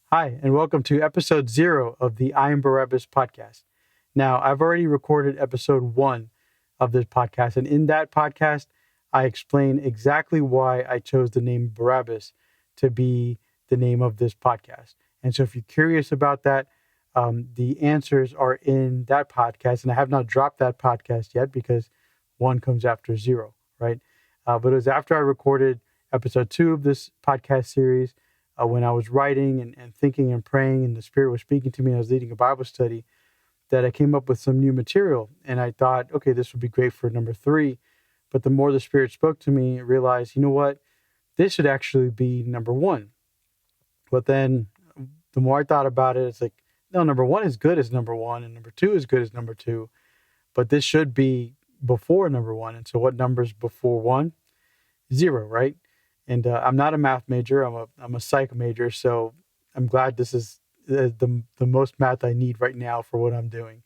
Hi, and welcome to episode 0 of the I Am Barabbas podcast. Now, I've already recorded episode 1 of this podcast, and in that podcast, I explain exactly why I chose the name Barabbas to be the name of this podcast. And so if you're curious about that, the answers are in that podcast, and I have not dropped that podcast yet because 1 comes after 0, right? But it was after I recorded episode 2 of this podcast series, when I was writing and thinking and praying, and the Spirit was speaking to me, and I was leading a Bible study, that I came up with some new material. And I thought, okay, this would be great for number 3. But the more the Spirit spoke to me, I realized, you know what? This should actually be number 1. But then the more I thought about it, it's like, no, number 1 is good as number 1, and number 2 is good as number 2. But this should be before number 1. And so what number's before 1? 0, right? And I'm not a math major. I'm a psych major. So I'm glad this is the most math I need right now for what I'm doing.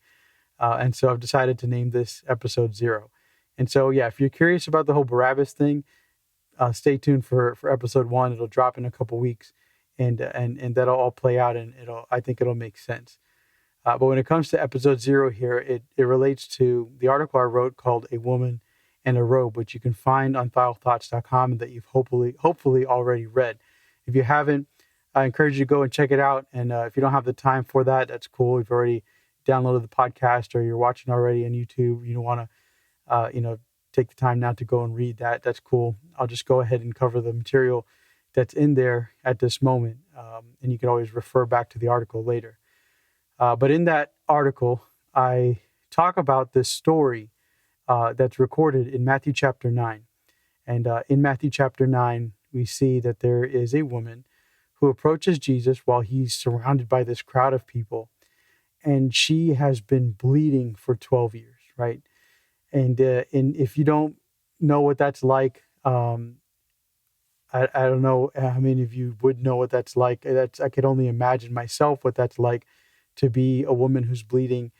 And so I've decided to name this episode 0. And so, yeah, if you're curious about the whole Barabbas thing, stay tuned for episode 1. It'll drop in a couple weeks, and that'll all play out, and I think it'll make sense. But when it comes to episode 0 here, it relates to the article I wrote called "A Woman and a Robe," which you can find on theilthoughts.com, and that you've hopefully already read. If you haven't, I encourage you to go and check it out. And if you don't have the time for that, that's cool. If you've already downloaded the podcast or you're watching already on YouTube, you don't want to, take the time now to go and read that. That's cool. I'll just go ahead and cover the material that's in there at this moment, and you can always refer back to the article later. But in that article, I talk about this story that's recorded in Matthew chapter 9. And in Matthew chapter 9, we see that there is a woman who approaches Jesus while he's surrounded by this crowd of people. And she has been bleeding for 12 years, right? And if you don't know what that's like, I don't know how many of you would know what that's like. I could only imagine myself what that's like to be a woman who's bleeding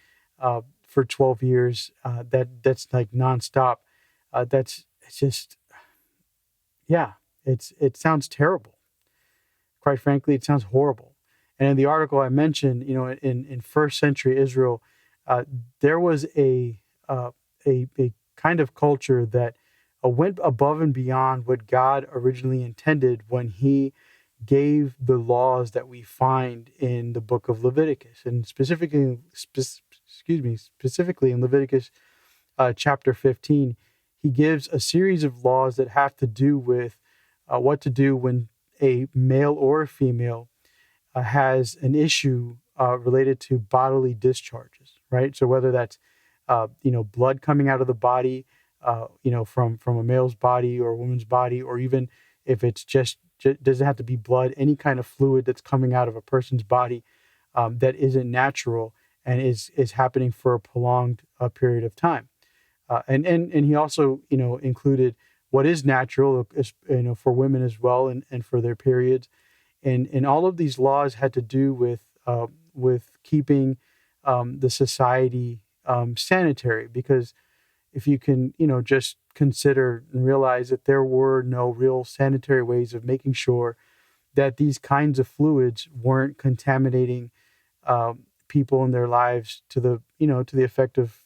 for 12 years. That's like nonstop. It's just, yeah, it sounds terrible. Quite frankly, it sounds horrible. And in the article I mentioned, in first century Israel, there was a kind of culture that went above and beyond what God originally intended when He gave the laws that we find in the book of Leviticus, and specifically in Leviticus chapter 15, He gives a series of laws that have to do with what to do when a male or a female has an issue related to bodily discharges, right? So whether that's blood coming out of the body, from a male's body or a woman's body, or even if it's just doesn't have to be blood, any kind of fluid that's coming out of a person's body that isn't natural and is happening for a prolonged period of time. And he also included what is natural, for women as well, and for their periods, and all of these laws had to do with keeping the society sanitary, because if you can just consider and realize that there were no real sanitary ways of making sure that these kinds of fluids weren't contaminating people in their lives to the effect of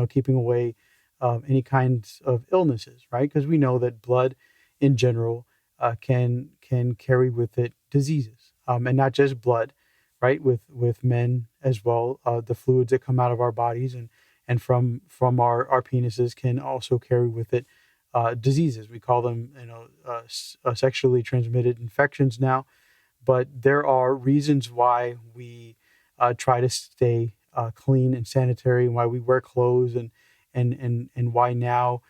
keeping away any kinds of illnesses, right? Because we know that blood in general can carry with it diseases, and not just blood, right? With men as well, the fluids that come out of our bodies and from our penises can also carry with it diseases. We call them sexually transmitted infections now, but there are reasons why we try to stay clean and sanitary, and why we wear clothes, and why now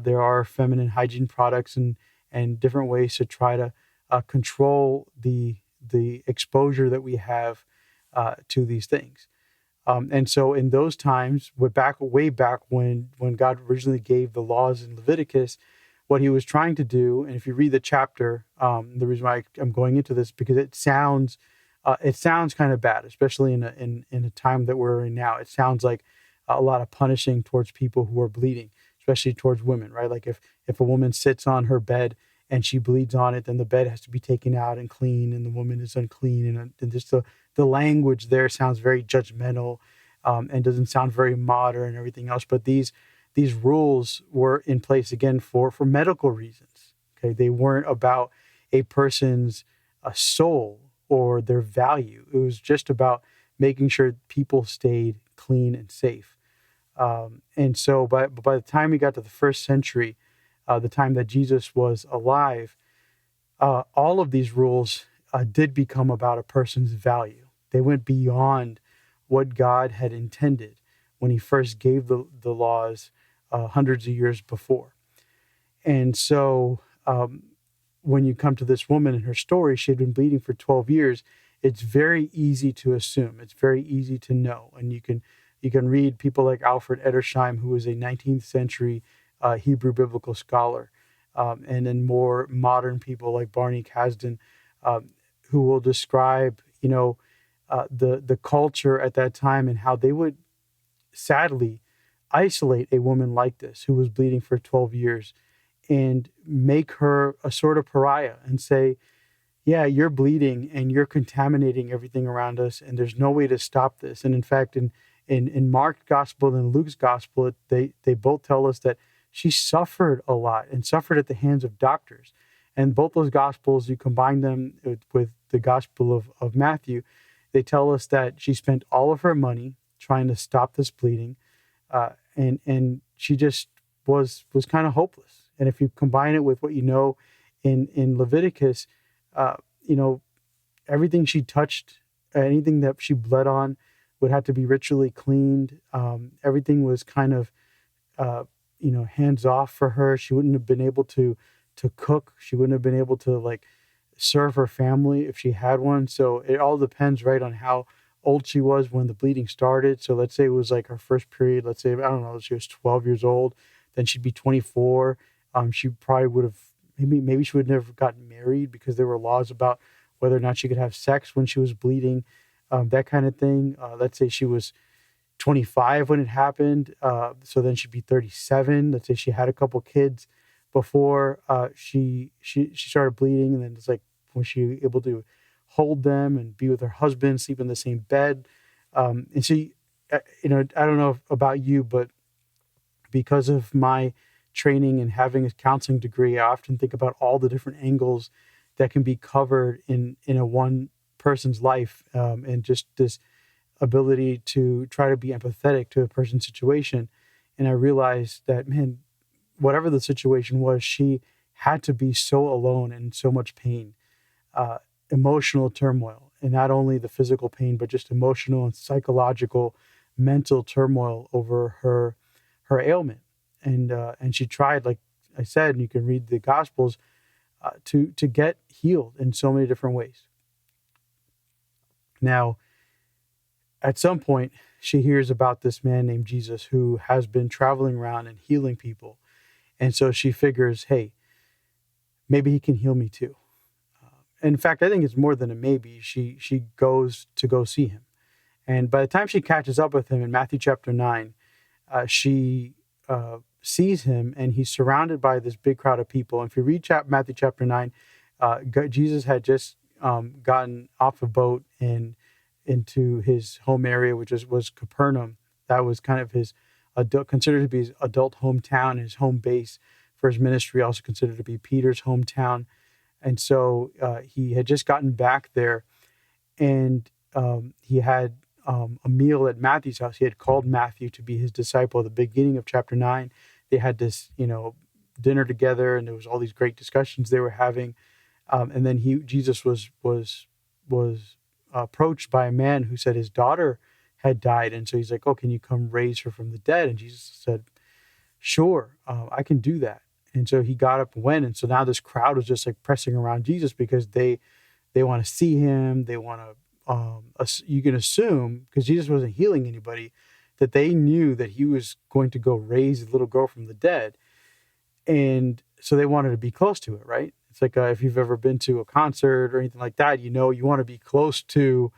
there are feminine hygiene products and different ways to try to control the exposure that we have to these things. And so in those times, way back when God originally gave the laws in Leviticus, what He was trying to do, and if you read the chapter, the reason why I'm going into this, because it sounds kind of bad, especially in a time that we're in now. It sounds like a lot of punishing towards people who are bleeding, especially towards women, right? Like if a woman sits on her bed and she bleeds on it, then the bed has to be taken out and clean, and the woman is unclean. And just the language there sounds very judgmental, and doesn't sound very modern and everything else. But these rules were in place again for medical reasons. Okay, they weren't about a person's soul or their value. It was just about making sure people stayed clean and safe. And so by the time we got to the first century, the time that Jesus was alive, all of these rules did become about a person's value. They went beyond what God had intended when he first gave the laws hundreds of years before. And so when you come to this woman and her story, she had been bleeding for 12 years. It's very easy to assume. It's very easy to know. And you can read people like Alfred Edersheim, who was a 19th century Hebrew biblical scholar, and then more modern people like Barney Kasdan, who will describe, the culture at that time and how they would sadly isolate a woman like this who was bleeding for 12 years and make her a sort of pariah and say, yeah, you're bleeding and you're contaminating everything around us, and there's no way to stop this. And in fact, in Mark's gospel and Luke's gospel, they both tell us that she suffered a lot and suffered at the hands of doctors. And both those gospels, you combine them with the gospel of Matthew, they tell us that she spent all of her money trying to stop this bleeding, and she just was kind of hopeless. And if you combine it with what you know in Leviticus, everything she touched, anything that she bled on, would have to be ritually cleaned. Everything was kind of, hands off for her. She wouldn't have been able to cook. She wouldn't have been able to serve her family if she had one. So it all depends, right, on how old she was when the bleeding started. So let's say it was her first period. Let's say, I don't know, she was 12 years old. Then she'd be 24. She probably would have, maybe she would never gotten married because there were laws about whether or not she could have sex when she was bleeding, that kind of thing. Let's say she was 25 when it happened. So then she'd be 37. Let's say she had a couple kids before she started bleeding. And then it's was she able to hold them and be with her husband, sleep in the same bed? And she, I don't know about you, but because of my training and having a counseling degree, I often think about all the different angles that can be covered in a one person's life, and just this ability to try to be empathetic to a person's situation. And I realized that, man, whatever the situation was, she had to be so alone and in so much pain, emotional turmoil, and not only the physical pain, but just emotional and psychological, mental turmoil over her ailment. And she tried, like I said, and you can read the Gospels, to get healed in so many different ways. Now, at some point, she hears about this man named Jesus who has been traveling around and healing people. And so she figures, hey, maybe he can heal me too. In fact, I think it's more than a maybe. She goes to go see him. And by the time she catches up with him in Matthew chapter 9, she sees him, and he's surrounded by this big crowd of people. And if you read Matthew chapter 9, Jesus had just gotten off a boat and into his home area, which was Capernaum. That was kind of his considered to be his adult hometown, his home base for his ministry, also considered to be Peter's hometown. And so he had just gotten back there, and he had a meal at Matthew's house. He had called Matthew to be his disciple at the beginning of chapter 9. They had this, dinner together, and there was all these great discussions they were having. And then Jesus was approached by a man who said his daughter had died. And so he's like, oh, can you come raise her from the dead? And Jesus said, sure, I can do that. And so he got up and went. And so now this crowd was just pressing around Jesus because they want to see him. They want to, you can assume, because Jesus wasn't healing anybody, that they knew that he was going to go raise a little girl from the dead. And so they wanted to be close to it, right? It's like if you've ever been to a concert or anything like that, you want to be close to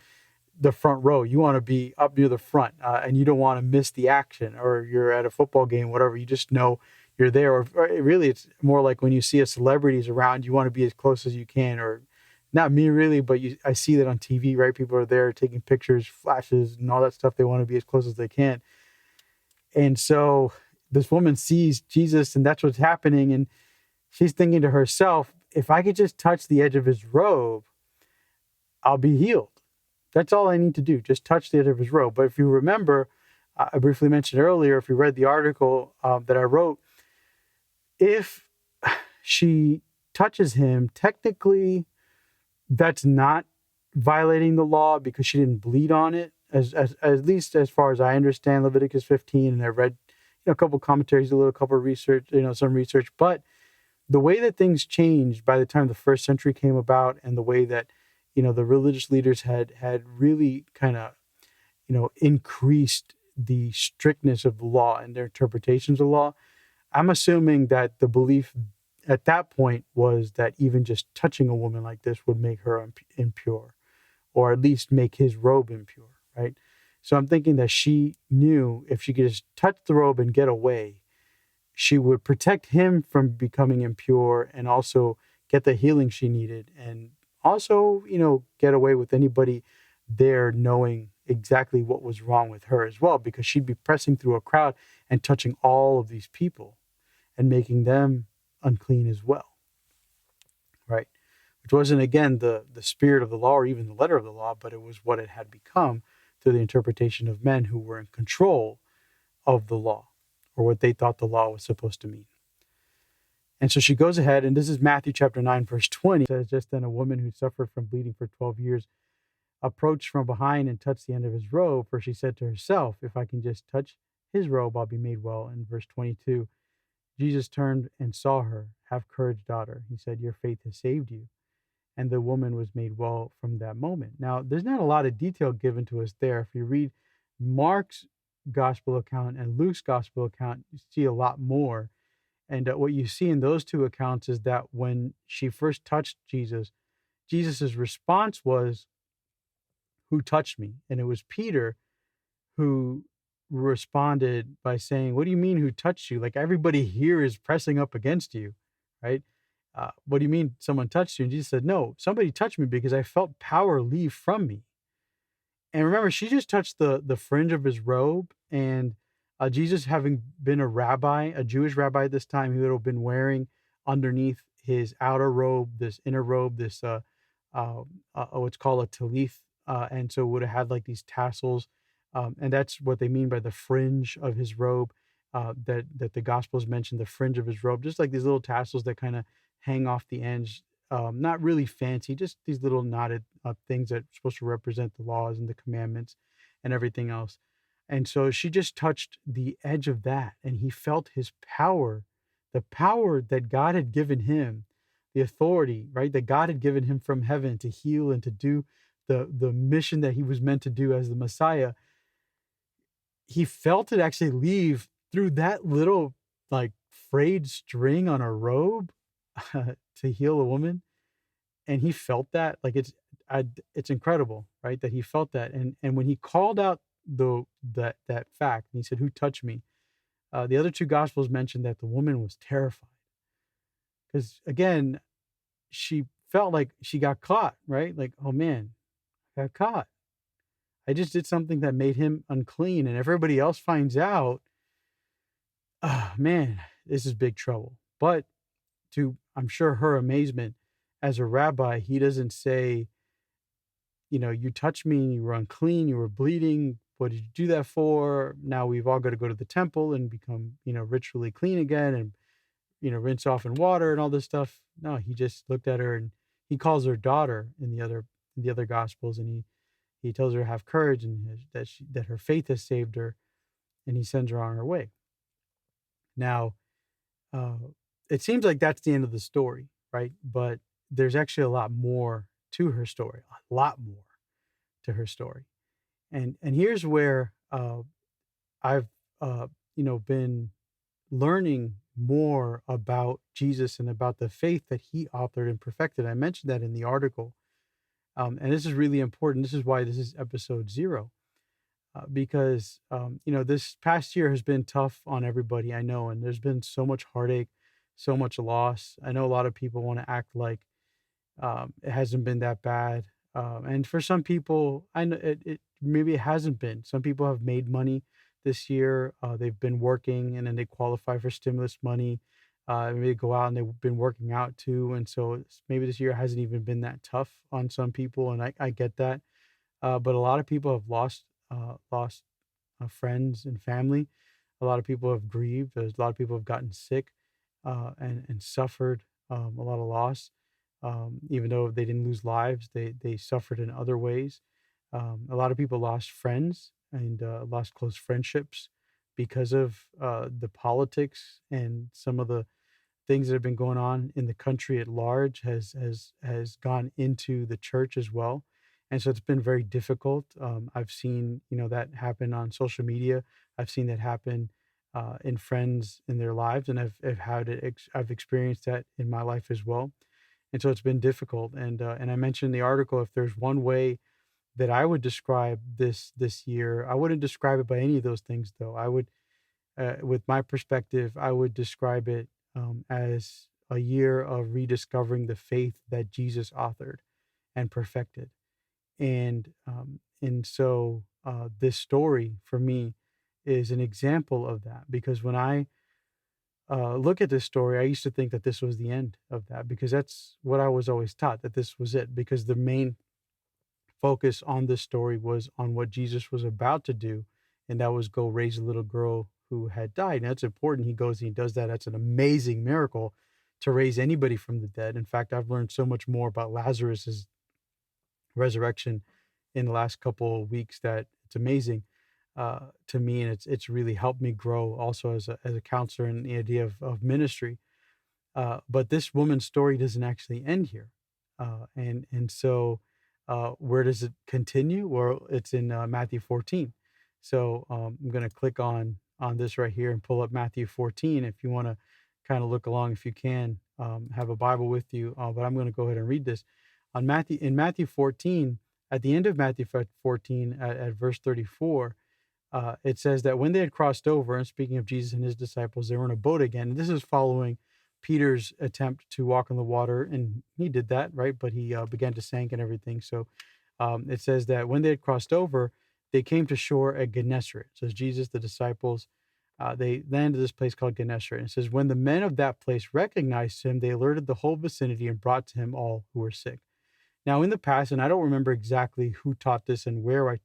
the front row. You want to be up near the front, and you don't want to miss the action. Or you're at a football game, whatever. You just know you're there. Or really, it's more like when you see a celebrities around, you want to be as close as you can. Or not me really, but I see that on TV, right? People are there taking pictures, flashes, and all that stuff. They want to be as close as they can. And so this woman sees Jesus, and that's what's happening. And she's thinking to herself, if I could just touch the edge of his robe, I'll be healed. That's all I need to do, just touch the edge of his robe. But if you remember, I briefly mentioned earlier, if you read the article that I wrote, if she touches him, technically that's not violating the law because she didn't bleed on it, at least as far as I understand Leviticus 15, and I read a couple commentaries, a couple of research, some research. But the way that things changed by the time the first century came about, and the way that the religious leaders had really kind of increased the strictness of the law and their interpretations of law, I'm assuming that the belief at that point was that even just touching a woman like this would make her impure, or at least make his robe impure, right? So I'm thinking that she knew if she could just touch the robe and get away, she would protect him from becoming impure, and also get the healing she needed, and also, get away with anybody there knowing exactly what was wrong with her as well, because she'd be pressing through a crowd and touching all of these people and making them unclean as well, right? Which wasn't, again, the spirit of the law or even the letter of the law, but it was what it had become through the interpretation of men who were in control of the law, or what they thought the law was supposed to mean. And so she goes ahead, and this is Matthew chapter 9, verse 20. It says, just then a woman who suffered from bleeding for 12 years approached from behind and touched the end of his robe, for she said to herself, if I can just touch his robe, I'll be made well. And verse 22, Jesus turned and saw her. Have courage, daughter. He said, your faith has saved you. And the woman was made well from that moment. Now, there's not a lot of detail given to us there. If you read Mark's gospel account and Luke's gospel account, you see a lot more. And what you see in those two accounts is that when she first touched Jesus, Jesus's response was, who touched me? And it was Peter who responded by saying, what do you mean, who touched you? Like, everybody here is pressing up against you, right? What do you mean someone touched you? And Jesus said, no, somebody touched me because I felt power leave from me. And remember, she just touched the fringe of his robe. And Jesus, having been a rabbi, a Jewish rabbi at this time, he would have been wearing underneath his outer robe, this inner robe, this what's called a talith. And so would have had like these tassels. And that's what they mean by the fringe of his robe, that the Gospels mention, the fringe of his robe, just like these little tassels that kind of hang off the ends. Not really fancy, just these little knotted things that are supposed to represent the laws and the commandments and everything else. And so she just touched the edge of that, and he felt his power, the power that God had given him, the authority, right, that God had given him from heaven to heal and to do the mission that he was meant to do as the Messiah. He felt it actually leave through that little like frayed string on a robe to heal a woman. And he felt that, like, it's incredible, right? That he felt that. And when he called out that fact, and he said, who touched me? The other two gospels mentioned that the woman was terrified. Because again, she felt like she got caught, right? Like, oh man, I got caught. I just did something that made him unclean, and everybody else finds out. Oh man, this is big trouble. But to, I'm sure, her amazement, as a rabbi, he doesn't say, you touched me and you were unclean, you were bleeding. What did you do that for? Now we've all got to go to the temple and become, ritually clean again, and, rinse off in water and all this stuff. No, he just looked at her, and he calls her daughter in the other gospels. And he tells her to have courage, and that her faith has saved her, and he sends her on her way. Now, it seems like that's the end of the story, right? But there's actually a lot more to her story, a lot more to her story. And here's where I've been learning more about Jesus and about the faith that he authored and perfected. I mentioned that in the article. And this is really important. This is why this is episode 0. because this past year has been tough on everybody I know, and there's been so much heartache, so much loss. I know a lot of people want to act like it hasn't been that bad. And for some people, I know it maybe it hasn't been. Some people have made money this year. They've been working and then they qualify for stimulus money. Maybe they go out and they've been working out too. And so maybe this year hasn't even been that tough on some people. And I get that. But a lot of people have lost friends and family. A lot of people have grieved. There's a lot of people have gotten sick and suffered a lot of loss. Even though they didn't lose lives, they suffered in other ways. A lot of people lost friends and lost close friendships because of the politics and some of the things that have been going on in the country at large has gone into the church as well. And so it's been very difficult. I've seen that happen on social media. I've seen that happen in friends in their lives, and I've experienced that in my life as well. And so it's been difficult. And I mentioned in the article, if there's one way that I would describe this year, I wouldn't describe it by any of those things though. I would, with my perspective, I would describe it as a year of rediscovering the faith that Jesus authored and perfected. And this story for me is an example of that, because when I look at this story, I used to think that this was the end of that, because that's what I was always taught, that this was it, because the main focus on this story was on what Jesus was about to do, and that was go raise a little girl who had died. And that's important. He goes and he does that. That's an amazing miracle to raise anybody from the dead. In fact, I've learned so much more about Lazarus's resurrection in the last couple of weeks that it's amazing to me, and it's really helped me grow also as a counselor in the idea of ministry. But this woman's story doesn't actually end here. And so where does it continue? Well, it's in Matthew 14. So I'm going to click on this right here and pull up Matthew 14. If you want to kind of look along, if you can, have a Bible with you. But I'm going to go ahead and read this in Matthew 14. At the end of Matthew 14, at verse 34, it says that when they had crossed over, and speaking of Jesus and his disciples, they were in a boat again. And this is following Peter's attempt to walk on the water, and he did that, right? But he began to sink and everything. So it says that when they had crossed over, they came to shore at Gennesaret. So it's Jesus, the disciples, they landed at this place called Gennesaret. And it says, when the men of that place recognized him, they alerted the whole vicinity and brought to him all who were sick. Now, in the past, and I don't remember exactly who taught this and where I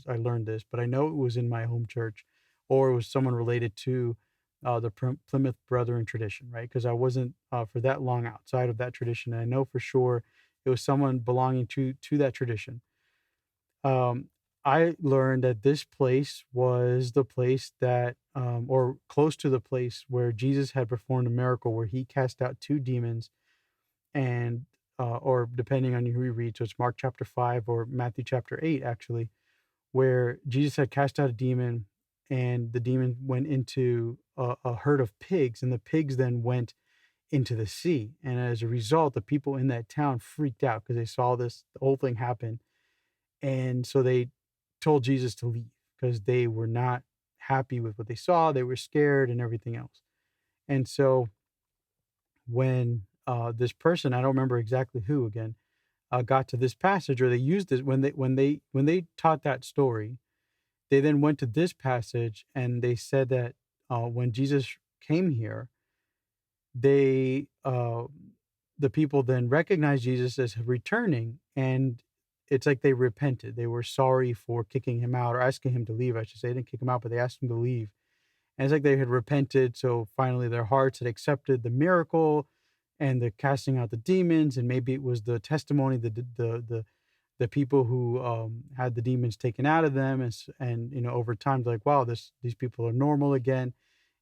learned this, but I know it was in my home church, or it was someone related to the Plymouth Brethren tradition, right? Because I wasn't for that long outside of that tradition. And I know for sure it was someone belonging to that tradition. I learned that this place was the place that, or close to the place where Jesus had performed a miracle where he cast out two demons, and or depending on who you read, so it's Mark chapter 5 or Matthew chapter 8, actually, where Jesus had cast out a demon, and the demon went into a herd of pigs, and the pigs then went into the sea. And as a result, the people in that town freaked out because they saw the whole thing happen. And so they told Jesus to leave because they were not happy with what they saw. They were scared and everything else. And so when this person, I don't remember exactly who again, got to this passage, or they used it when they taught that story, they then went to this passage and they said that when Jesus came here, they the people then recognized Jesus as returning, and it's like they repented. They were sorry for kicking him out, or asking him to leave. I should say, they didn't kick him out, but they asked him to leave. And it's like they had repented. So finally their hearts had accepted the miracle and the casting out the demons. And maybe it was the testimony, the people who had the demons taken out of them. And over time, they're like, wow, these people are normal again.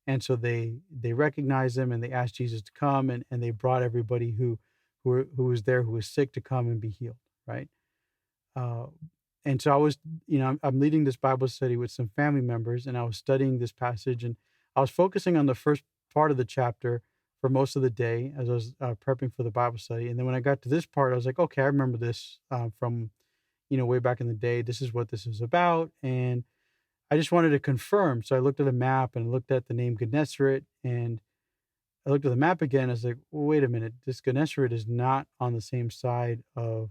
And so they recognized them and they asked Jesus to come, and they brought everybody who was there, who was sick, to come and be healed. Right. Uh, and so I was, I'm leading this Bible study with some family members, and I was studying this passage, and I was focusing on the first part of the chapter for most of the day as I was prepping for the Bible study. And then when I got to this part, I was like, okay, I remember this from, way back in the day. This is what this is about. And I just wanted to confirm. So I looked at the map and looked at the name Gennesaret, and I looked at the map again. I was like, well, wait a minute, this Gennesaret is not on the same side of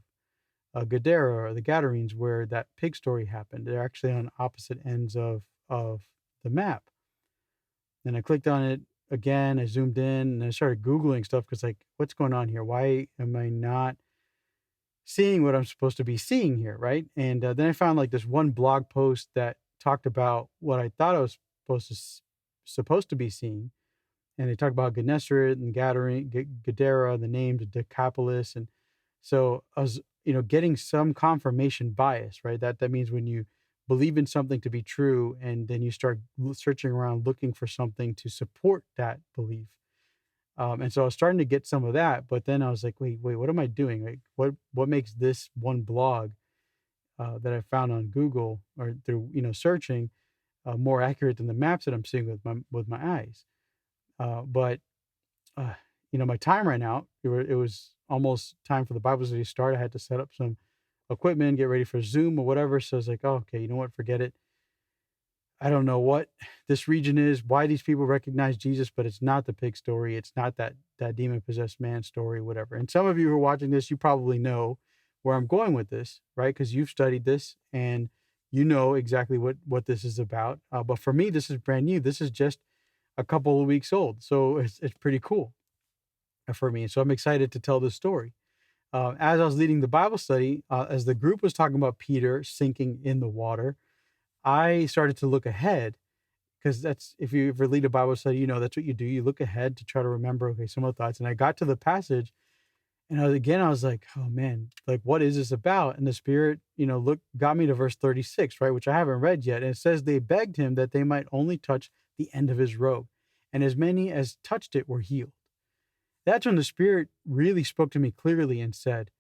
Gadara or the Gadarenes where that pig story happened. They're actually on opposite ends of the map. Then I clicked on it again. I zoomed in and I started Googling stuff because, like, what's going on here? Why am I not seeing what I'm supposed to be seeing here? Right. And then I found like this one blog post that talked about what I thought I was supposed to be seeing. And they talk about Gennesaret and Gadara, the names of Decapolis. And so I was, getting some confirmation bias, right? That means when you believe in something to be true and then you start searching around looking for something to support that belief. And so I was starting to get some of that, but then I was like, wait, what am I doing? Like, what makes this one blog that I found on Google or through, searching more accurate than the maps that I'm seeing with my eyes? But uh, my time ran out. It was almost time for the Bible study to start. I had to set up some equipment, get ready for Zoom or whatever. So I was like, oh, okay, you know what? Forget it. I don't know what this region is, why these people recognize Jesus, but it's not the pig story. It's not that demon possessed man story, whatever. And some of you who are watching this, you probably know where I'm going with this, right? Because you've studied this and you know exactly what this is about. But for me, this is brand new. This is just a couple of weeks old, so it's pretty cool for me. So I'm excited to tell this story. As I was leading the Bible study, as the group was talking about Peter sinking in the water, I started to look ahead because that's if you ever lead a Bible study, that's what you do. You look ahead to try to remember, okay, some of the thoughts. And I got to the passage and I was like, oh man, like what is this about? And the Spirit, got me to verse 36, right? Which I haven't read yet. And it says they begged him that they might only touch the end of his robe. And as many as touched it were healed. That's when the Spirit really spoke to me clearly and said,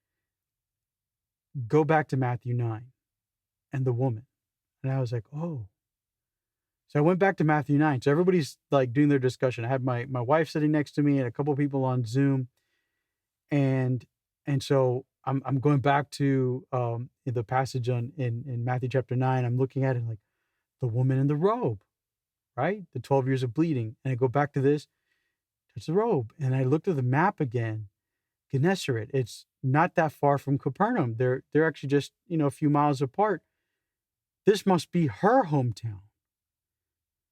go back to Matthew 9 and the woman. And I was like, oh. So I went back to Matthew 9. So everybody's like doing their discussion. I had my wife sitting next to me and a couple of people on Zoom. And so I'm going back to the passage in Matthew chapter 9. I'm looking at it like the woman in the robe, right? The 12 years of bleeding. And I go back to this, touch the robe. And I looked at the map again. Gennesaret. It's not that far from Capernaum. They're actually just, a few miles apart. This must be her hometown.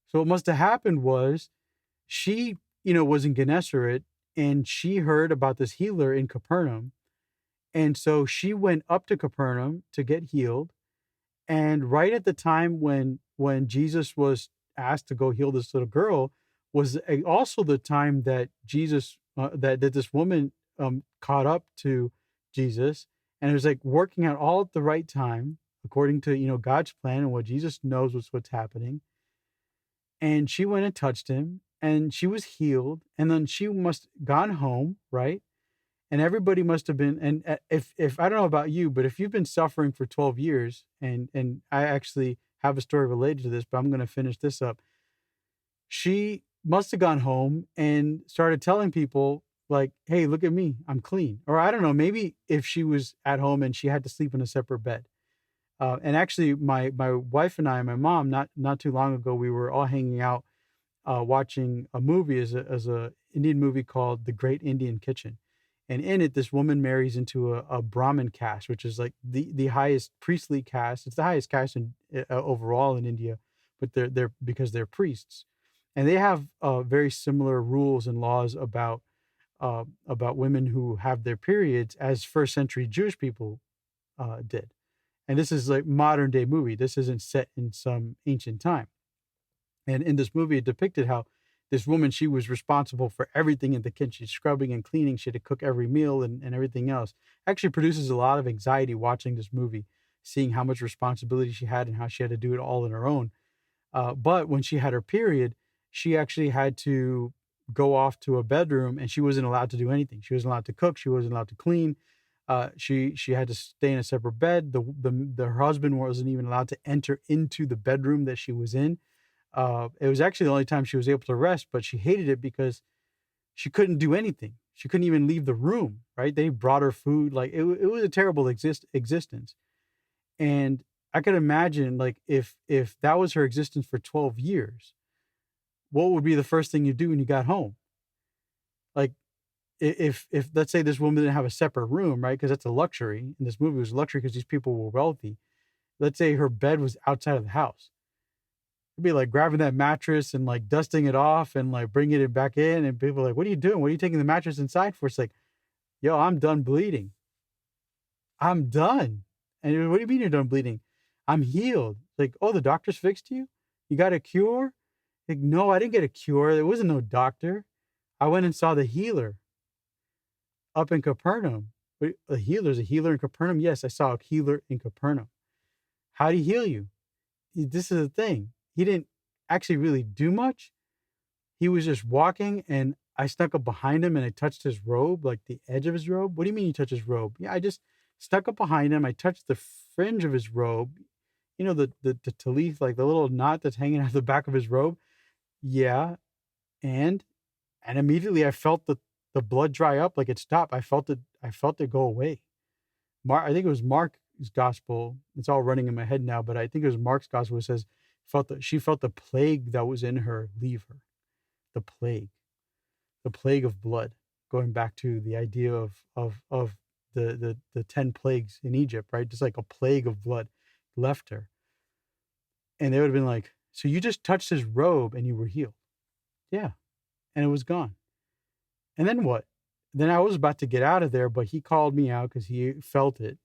So what must have happened was she, was in Gennesaret and she heard about this healer in Capernaum. And so she went up to Capernaum to get healed. And right at the time when Jesus was asked to go heal this little girl was also the time that Jesus, that this woman caught up to Jesus. And it was like working out all at the right time, according to, God's plan and what Jesus knows what's happening. And she went and touched him and she was healed. And then she must gone home, right? And everybody must have been, and if I don't know about you, but if you've been suffering for 12 years, and I actually have a story related to this, but I'm going to finish this up. She must have gone home and started telling people like, hey, look at me, I'm clean. Or I don't know, maybe if she was at home and she had to sleep in a separate bed. And actually my wife and I and my mom, not too long ago, we were all hanging out, watching a movie as a Indian movie called The Great Indian Kitchen. And in it, this woman marries into a Brahmin caste, which is like the highest priestly caste. It's the highest caste overall in India, but they're because they're priests, and they have very similar rules and laws about women who have their periods as first century Jewish people did. And this is like modern day movie. This isn't set in some ancient time. And in this movie, it depicted how this woman, she was responsible for everything in the kitchen, scrubbing and cleaning. She had to cook every meal and everything else. Actually produces a lot of anxiety watching this movie, seeing how much responsibility she had and how she had to do it all on her own. But when she had her period, she actually had to go off to a bedroom and she wasn't allowed to do anything. She wasn't allowed to cook. She wasn't allowed to clean. She had to stay in a separate bed. Her husband wasn't even allowed to enter into the bedroom that she was in. It was actually the only time she was able to rest, but she hated it because she couldn't do anything. She couldn't even leave the room, right? They brought her food. Like it was a terrible existence. And I could imagine, like, if that was her existence for 12 years, what would be the first thing you do when you got home? Like, if let's say this woman didn't have a separate room, right? Because that's a luxury. In this movie, it was a luxury because these people were wealthy. Let's say her bed was outside of the house. It'd be like grabbing that mattress and like dusting it off and like bringing it back in. And people are like, what are you doing? What are you taking the mattress inside for? It's like, yo, I'm done bleeding. I'm done. And what do you mean you're done bleeding? I'm healed. Like, oh, the doctor's fixed you? You got a cure? Like, no, I didn't get a cure. There wasn't no doctor. I went and saw the healer up in Capernaum. There's a healer in Capernaum? Yes, I saw a healer in Capernaum. How did he heal you? This is the thing. He didn't actually really do much. He was just walking, and I snuck up behind him and I touched his robe, like the edge of his robe. What do you mean you touch his robe? Yeah, I just snuck up behind him. I touched the fringe of his robe. You know, the talith, like the little knot that's hanging out the back of his robe. Yeah. And immediately I felt the blood dry up, like it stopped. I felt it go away. I think it was Mark's gospel. It's all running in my head now, but I think it was Mark's gospel. It says she felt the plague that was in her leave her. The plague of blood, going back to the idea of the 10 plagues in Egypt, right? Just like a plague of blood left her. And they would have been like, so you just touched his robe and you were healed. Yeah. And it was gone. And then what? Then I was about to get out of there, but he called me out because he felt it,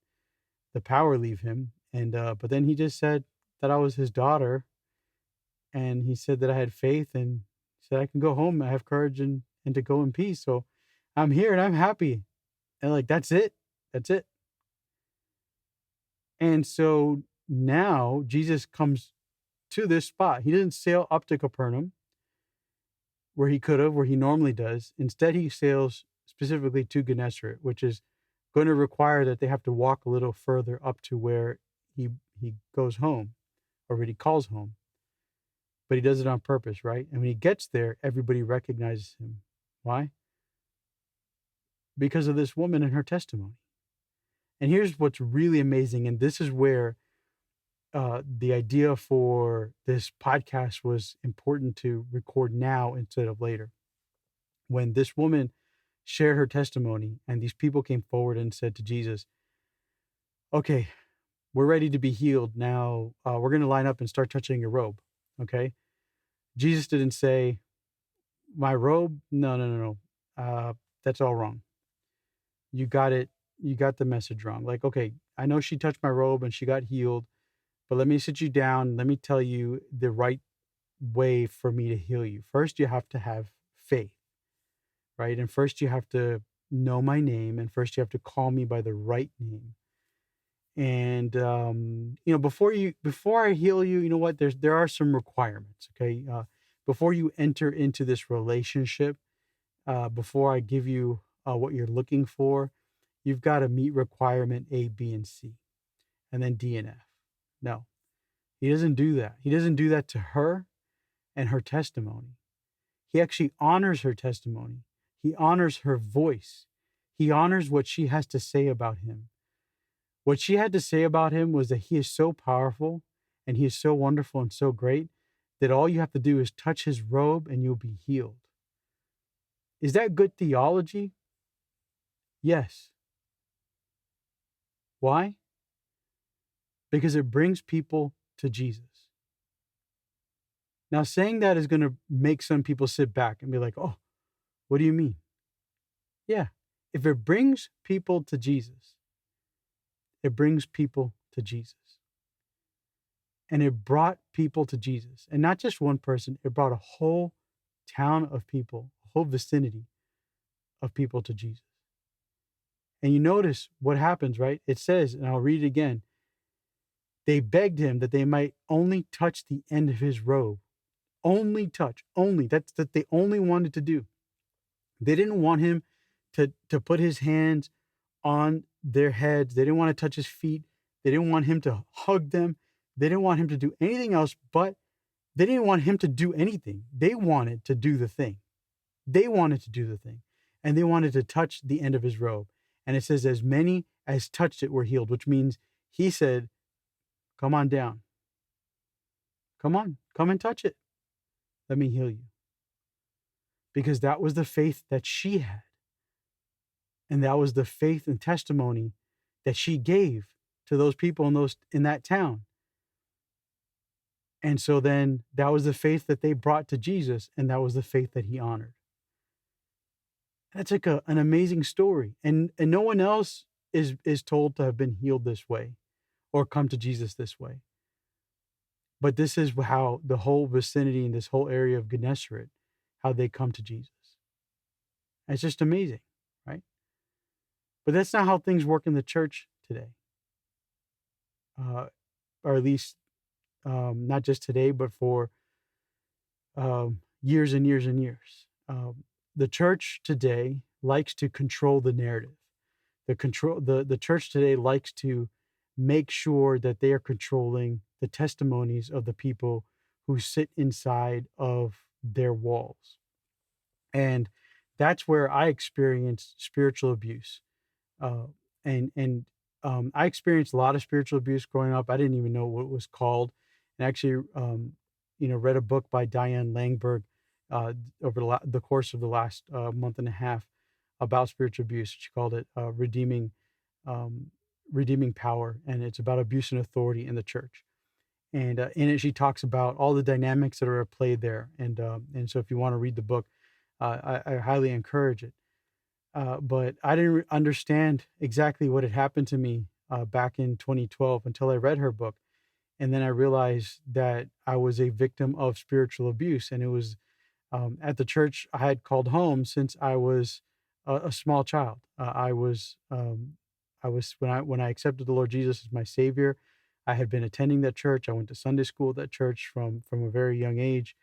the power leave him. And but then he just said that I was his daughter. And he said that I had faith, and said I can go home. I have courage and to go in peace. So I'm here and I'm happy. And like, that's it. That's it. And so now Jesus comes to this spot. He didn't sail up to Capernaum where he could have, where he normally does. Instead, he sails specifically to Gennesaret, which is going to require that they have to walk a little further up to where he goes home, or what he calls home. But he does it on purpose, right? And when he gets there, everybody recognizes him. Why? Because of this woman and her testimony. And here's what's really amazing, and this is where the idea for this podcast was important to record now instead of later. When this woman shared her testimony and these people came forward and said to Jesus, okay, we're ready to be healed. Now we're going to line up and start touching your robe. Okay. Jesus didn't say, my robe? No. That's all wrong. You got it. You got the message wrong. Like, okay, I know she touched my robe and she got healed, but let me sit you down. Let me tell you the right way for me to heal you. First, you have to have faith, right? And first you have to know my name, and first you have to call me by the right name. And before I heal you, you know what? There are some requirements. Okay, before you enter into this relationship, before I give you what you're looking for, you've got to meet requirement A, B, and C, and then D and F. No, he doesn't do that. He doesn't do that to her and her testimony. He actually honors her testimony. He honors her voice. He honors what she has to say about him. What she had to say about him was that he is so powerful and he is so wonderful and so great that all you have to do is touch his robe and you'll be healed. Is that good theology? Yes. Why? Because it brings people to Jesus. Now, saying that is going to make some people sit back and be like, oh, what do you mean? Yeah. If it brings people to Jesus, it brings people to Jesus. And it brought people to Jesus. And not just one person, it brought a whole town of people, a whole vicinity of people to Jesus. And you notice what happens, right? It says, and I'll read it again, they begged him that they might only touch the end of his robe. Only touch, only. That's that they only wanted to do. They didn't want him to put his hands on their heads. They didn't want to touch his feet. They didn't want him to hug them. They didn't want him to do anything else, but they didn't want him to do anything. They wanted to do the thing. They wanted to do the thing. And they wanted to touch the end of his robe. And it says, as many as touched it were healed, which means he said, come on down. Come and touch it. Let me heal you. Because that was the faith that she had. And that was the faith and testimony that she gave to those people in that town. And so then that was the faith that they brought to Jesus, and that was the faith that he honored. That's like an amazing story. And no one else is told to have been healed this way or come to Jesus this way. But this is how the whole vicinity in this whole area of Gennesaret, how they come to Jesus. It's just amazing, right? But that's not how things work in the church today. Or at least not just today, but for years and years and years. The church today likes to control the narrative. The church today likes to make sure that they are controlling the testimonies of the people who sit inside of their walls. And that's where I experienced spiritual abuse. I experienced a lot of spiritual abuse growing up. I didn't even know what it was called. And actually, read a book by Diane Langberg over the course of the last month and a half about spiritual abuse. She called it redeeming power, and it's about abuse and authority in the church. And in it, she talks about all the dynamics that are at play there. And so, if you want to read the book, I highly encourage it. But I didn't understand exactly what had happened to me back in 2012 until I read her book. And then I realized that I was a victim of spiritual abuse. And it was at the church I had called home since I was a small child. I was when I accepted the Lord Jesus as my Savior. I had been attending that church. I went to Sunday school at that church from a very young age.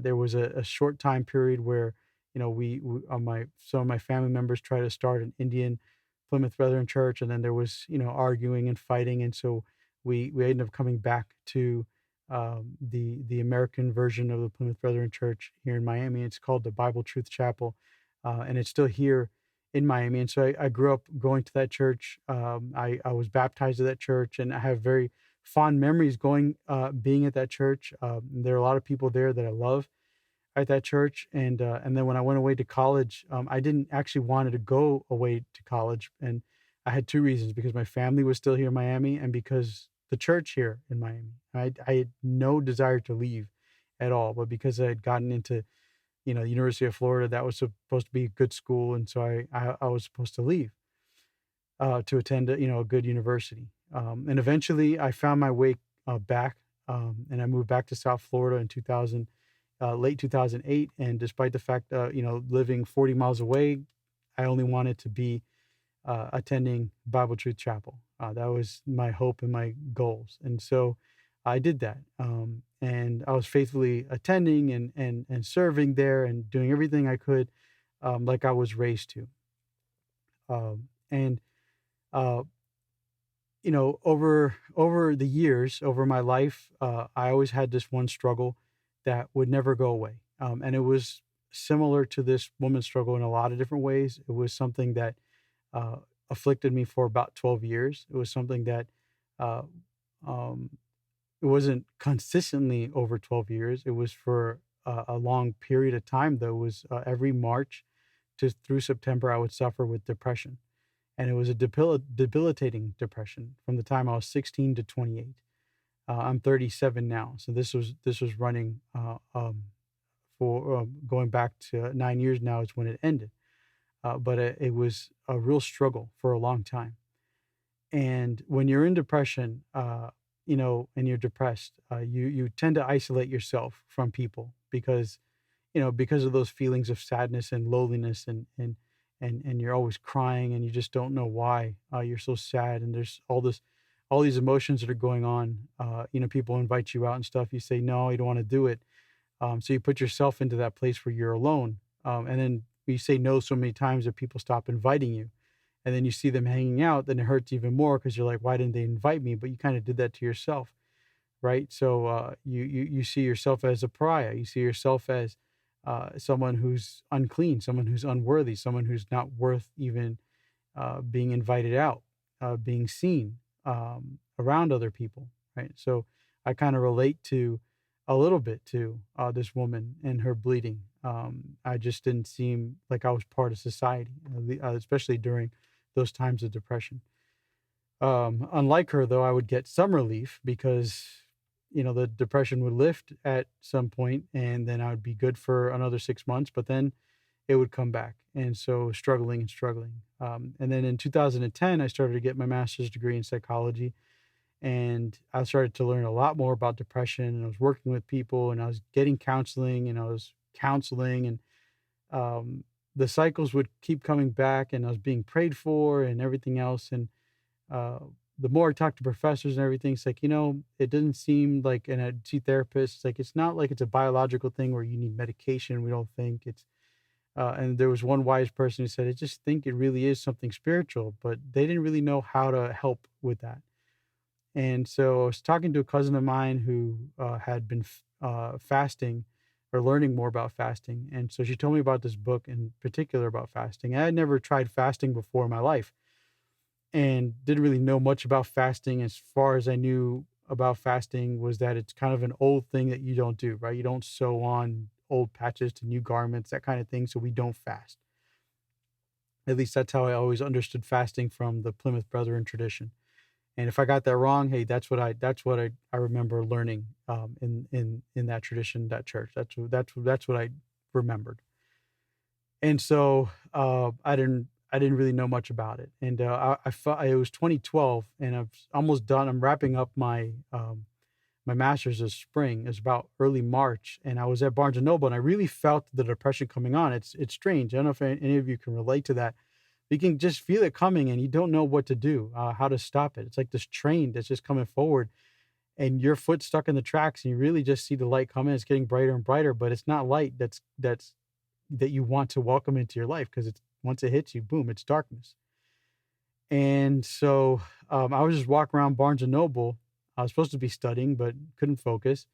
There was a short time period where some of my family members tried to start an Indian Plymouth Brethren church, and then there was arguing and fighting, and so we ended up coming back to the American version of the Plymouth Brethren Church here in Miami. It's called the Bible Truth Chapel, and it's still here in Miami. And so I grew up going to that church. I was baptized at that church, and I have very fond memories being at that church. There are a lot of people there that I love at that church. And then when I went away to college, I didn't actually wanted to go away to college. And I had two reasons: because my family was still here in Miami, and because the church here in Miami. I had no desire to leave at all, but because I had gotten into, the University of Florida, that was supposed to be a good school. And so I was supposed to leave to attend, a good university. And eventually I found my way back, and I moved back to South Florida in late 2008. And despite the fact, living 40 miles away, I only wanted to be attending Bible Truth Chapel. That was my hope and my goals. And so I did that. And I was faithfully attending and serving there and doing everything I could, like I was raised to. Over the years, over my life, I always had this one struggle that would never go away. And it was similar to this woman's struggle in a lot of different ways. It was something that afflicted me for about 12 years. It was something that it wasn't consistently over 12 years. It was for a long period of time, though. It was every March through September, I would suffer with depression. And it was a debilitating depression from the time I was 16 to 28. I'm 37 now. So this was running for going back to 9 years now is when it ended. But it was a real struggle for a long time. And when you're in depression, and you're depressed, you tend to isolate yourself from people because of those feelings of sadness and loneliness, and you're always crying, and you just don't know why you're so sad. And there's all these emotions that are going on. People invite you out and stuff. You say no, you don't want to do it. So you put yourself into that place where you're alone. And then you say no so many times that people stop inviting you. And then you see them hanging out, then it hurts even more because you're like, why didn't they invite me? But you kind of did that to yourself, right? So you see yourself as a pariah. You see yourself as someone who's unclean, someone who's unworthy, someone who's not worth even being invited out, being seen around other people, right? So I kind of relate to a little bit to this woman and her bleeding. I just didn't seem like I was part of society, especially during those times of depression. Unlike her, though, I would get some relief because, the depression would lift at some point and then I would be good for another 6 months, but then it would come back. And so struggling and struggling. And then in 2010, I started to get my master's degree in psychology, and I started to learn a lot more about depression, and I was working with people and I was getting counseling and I was counseling, and um, the cycles would keep coming back and I was being prayed for and everything else. And uh, the more I talk to professors and everything, it's like, it doesn't seem like, and I see therapists, it's like, it's not like it's a biological thing where you need medication. We don't think it's, and there was one wise person who said, I just think it really is something spiritual, but they didn't really know how to help with that. And so I was talking to a cousin of mine who had been fasting or learning more about fasting. And so she told me about this book in particular about fasting. I had never tried fasting before in my life and didn't really know much about fasting. As far as I knew about fasting was that it's kind of an old thing that you don't do, right? You don't sew on old patches to new garments, that kind of thing. So we don't fast. At least that's how I always understood fasting from the Plymouth Brethren tradition. And if I got that wrong, hey, that's what I remember learning in that tradition, that church. That's what I remembered. And so I didn't really know much about it. And I thought it was 2012, and I'm almost done. I'm wrapping up my master's this spring. It was about early March, and I was at Barnes and Noble, and I really felt the depression coming on. It's strange. I don't know if any of you can relate to that. You can just feel it coming, and you don't know what to do, how to stop it. It's like this train that's just coming forward, and your foot's stuck in the tracks, and you really just see the light coming. It's getting brighter and brighter, but it's not light that you want to welcome into your life, because it's once it hits you, boom, it's darkness. And so I was just walking around Barnes and Noble. I was supposed to be studying, but couldn't focus.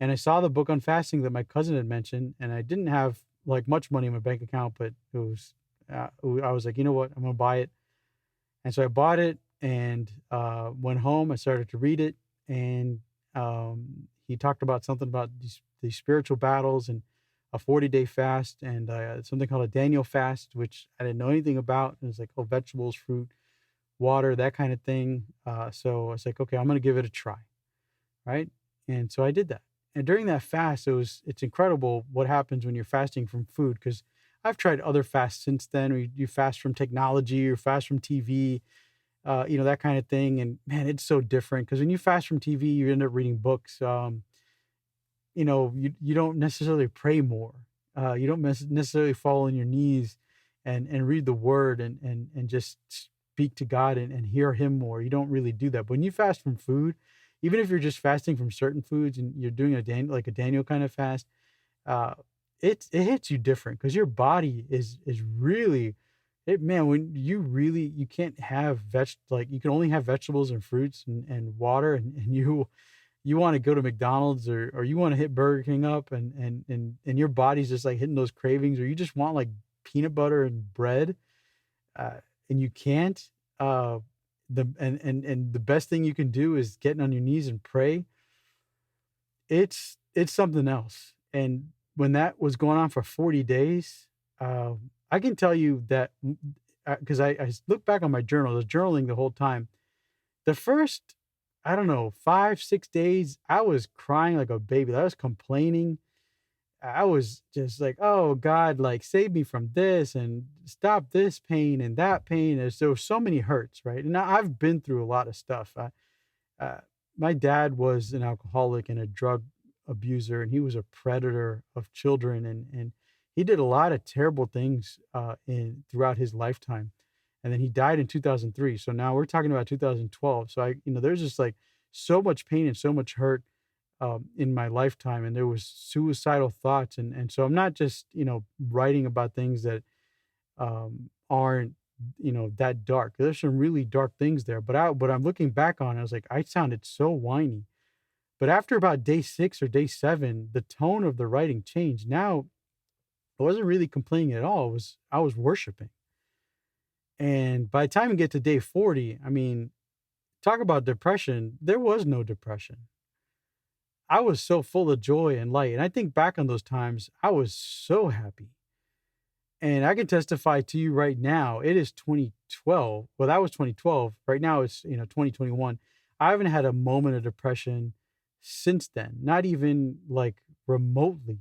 And I saw the book on fasting that my cousin had mentioned, and I didn't have like much money in my bank account, but it was, I was like, you know what, I'm gonna buy it. And so I bought it and went home. I started to read it, and he talked about something about these spiritual battles and a 40-day fast and something called a Daniel fast, which I didn't know anything about. And it's like, oh, vegetables, fruit, water, that kind of thing. So I was like, okay, I'm gonna give it a try, right? And so I did that. And during that fast, it's incredible what happens when you're fasting from food, because I've tried other fasts since then. Or you fast from technology or fast from TV, that kind of thing. And man, it's so different because when you fast from TV, you end up reading books. You don't necessarily pray more. You don't necessarily fall on your knees and read the word and just speak to God and hear him more. You don't really do that. But when you fast from food, even if you're just fasting from certain foods and you're doing like a Daniel kind of fast, uh, it hits you different because your body is really it, man. When you can't have like you can only have vegetables and fruits and water, and you want to go to McDonald's or you want to hit Burger King up, and your body's just like hitting those cravings, or you just want like peanut butter and bread, and you can't. And the best thing you can do is getting on your knees and pray. It's something else. And when that was going on for 40 days, I can tell you that because I look back on my journal, I was journaling the whole time. The first, I don't know, 5, 6 days, I was crying like a baby. I was complaining. I was just like, oh God, like save me from this and stop this pain and that pain. There were so many hurts, right? And I've been through a lot of stuff. Uh, my dad was an alcoholic and a drug abuser, and he was a predator of children, and he did a lot of terrible things in throughout his lifetime. And then he died in 2003. So now we're talking about 2012. So there's just like so much pain and so much hurt in my lifetime, and there was suicidal thoughts, and so I'm not just writing about things that aren't that dark. There's some really dark things there, but I'm looking back on it, I was like, I sounded so whiny. But after about day 6 or day 7, the tone of the writing changed. Now I wasn't really complaining at all. I was worshiping. And by the time we get to day 40, I mean, talk about depression. There was no depression. I was so full of joy and light. And I think back on those times, I was so happy. And I can testify to you right now, it is 2012. Well, that was 2012. Right now it's, 2021. I haven't had a moment of depression since then, not even like remotely.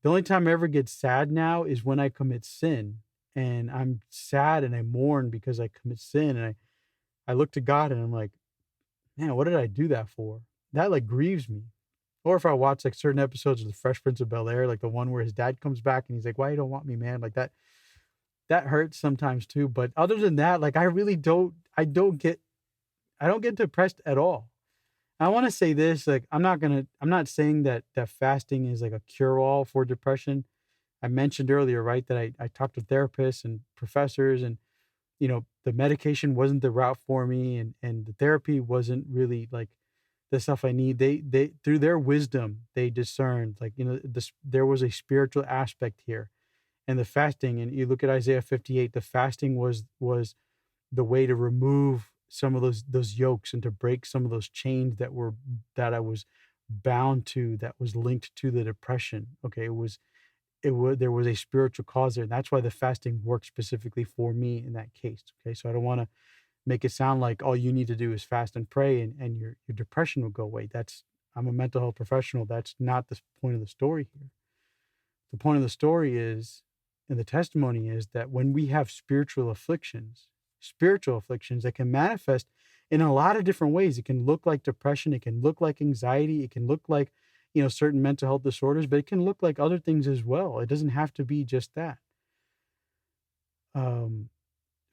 The only time I ever get sad now is when I commit sin. And I'm sad and I mourn because I commit sin. And I look to God and I'm like, man, what did I do that for? That like grieves me. Or if I watch like certain episodes of The Fresh Prince of Bel-Air, like the one where his dad comes back and he's like, "Why you don't want me, man?" Like that hurts sometimes too. But other than that, like I don't get depressed at all. I want to say this, like I'm not saying that fasting is like a cure-all for depression. I mentioned earlier, right, that I talked to therapists and professors, and the medication wasn't the route for me, and the therapy wasn't really like the stuff I need. They through their wisdom, they discerned like, this, there was a spiritual aspect here. And the fasting, and you look at Isaiah 58, the fasting was the way to remove some of those yokes and to break some of those chains that I was bound to, that was linked to the depression. Okay, it was there was a spiritual cause there. And that's why the fasting worked specifically for me in that case. Okay, so I don't want to make it sound like all you need to do is fast and pray and your depression will go away. I'm a mental health professional. That's not the point of the story here. The point of the story is, and the testimony is, that when we have spiritual afflictions that can manifest in a lot of different ways. It can look like depression. It can look like anxiety. It can look like, certain mental health disorders, but it can look like other things as well. It doesn't have to be just that.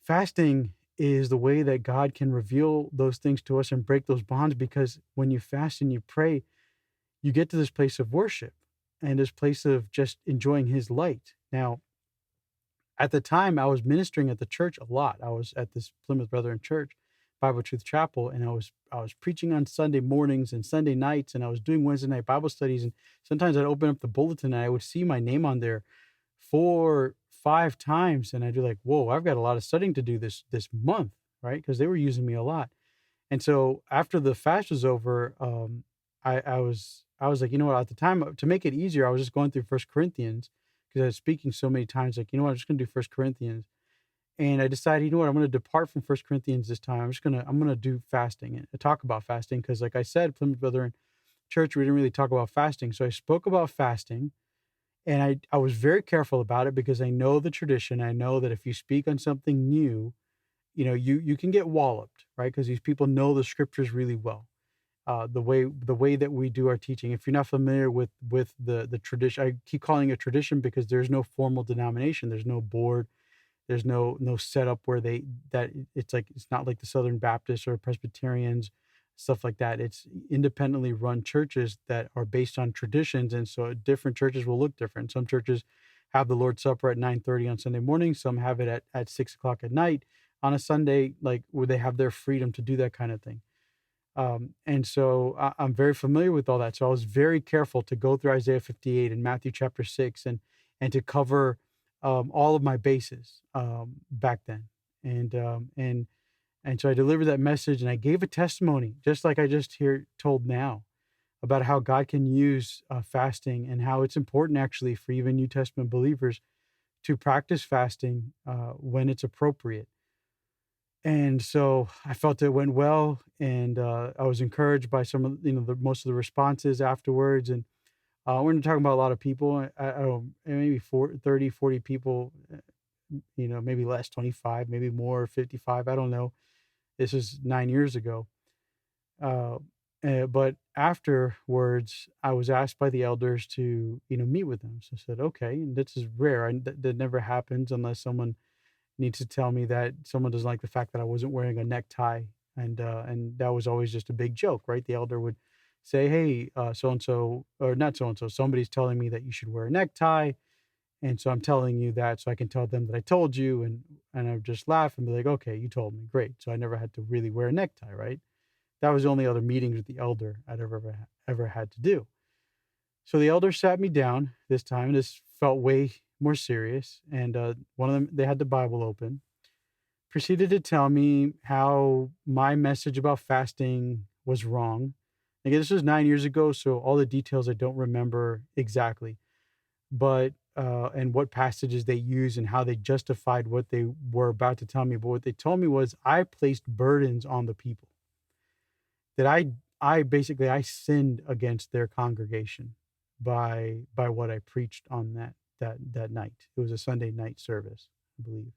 Fasting is the way that God can reveal those things to us and break those bonds, because when you fast and you pray, you get to this place of worship and this place of just enjoying his light. Now, at the time, I was ministering at the church a lot. I was at this Plymouth Brethren Church, Bible Truth Chapel, and I was preaching on Sunday mornings and Sunday nights, and I was doing Wednesday night Bible studies. And sometimes I'd open up the bulletin and I would see my name on there 4-5 times, and I'd be like, "Whoa, I've got a lot of studying to do this month," right? Because they were using me a lot. And so after the fast was over, I was like, you know what? At the time, to make it easier, I was just going through First Corinthians, because I was speaking so many times. Like, you know what? I'm just going to do First Corinthians, and I decided, you know what? I'm going to depart from First Corinthians this time. I'm gonna do fasting and talk about fasting, because, like I said, Plymouth Brethren Church, we didn't really talk about fasting. So I spoke about fasting, and I was very careful about it, because I know the tradition. I know that if you speak on something new, you can get walloped, right? Because these people know the scriptures really well. The way that we do our teaching. If you're not familiar with the tradition, I keep calling it tradition because there's no formal denomination. There's no board. There's no setup where it's not like the Southern Baptists or Presbyterians, stuff like that. It's independently run churches that are based on traditions, and so different churches will look different. Some churches have the Lord's Supper at 9:30 on Sunday morning. Some have it at 6 o'clock at night on a Sunday, like where they have their freedom to do that kind of thing. And so I'm very familiar with all that. So I was very careful to go through Isaiah 58 and Matthew chapter 6, and to cover all of my bases back then. And so I delivered that message, and I gave a testimony, just like I just told now, about how God can use fasting, and how it's important actually for even New Testament believers to practice fasting when it's appropriate. And so I felt it went well, and I was encouraged by some of most of the responses afterwards. And we're not talking about a lot of people. I don't know, maybe 30, 40 people, maybe less, 25, maybe more, 55. I don't know. This is 9 years ago. But afterwards, I was asked by the elders to, meet with them. So I said, okay. And this is rare. That never happens unless someone needs to tell me that someone doesn't like the fact that I wasn't wearing a necktie. And that was always just a big joke, right? The elder would say, hey, so-and-so, or not so-and-so, somebody's telling me that you should wear a necktie. And so I'm telling you that so I can tell them that I told you. And I would just laugh and be like, okay, you told me. Great. So I never had to really wear a necktie, right? That was the only other meetings with the elder I'd ever had to do. So the elder sat me down this time, and this felt way more serious. And one of them, they had the Bible open. proceeded to tell me how my message about fasting was wrong. Again, this was 9 years ago, so all the details I don't remember exactly, but and what passages they used and how they justified what they were about to tell me. But what they told me was I placed burdens on the people, that I basically I sinned against their congregation by what I preached on that night. It was a Sunday night service, I believe.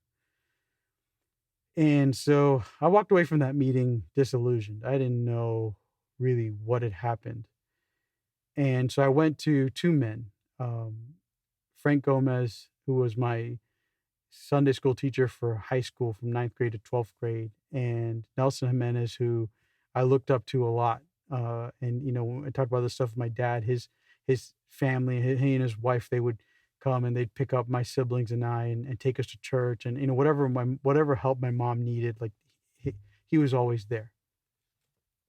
And so I walked away from that meeting disillusioned. I didn't know really what had happened. And so I went to two men, um, Frank Gomez, who was my Sunday school teacher for high school from ninth grade to 12th grade, and Nelson Jimenez, who I looked up to a lot. And when I talk about this stuff with my dad, his family, he and his wife, they would come and they'd pick up my siblings and I and take us to church, and whatever help my mom needed, like he, he was always there.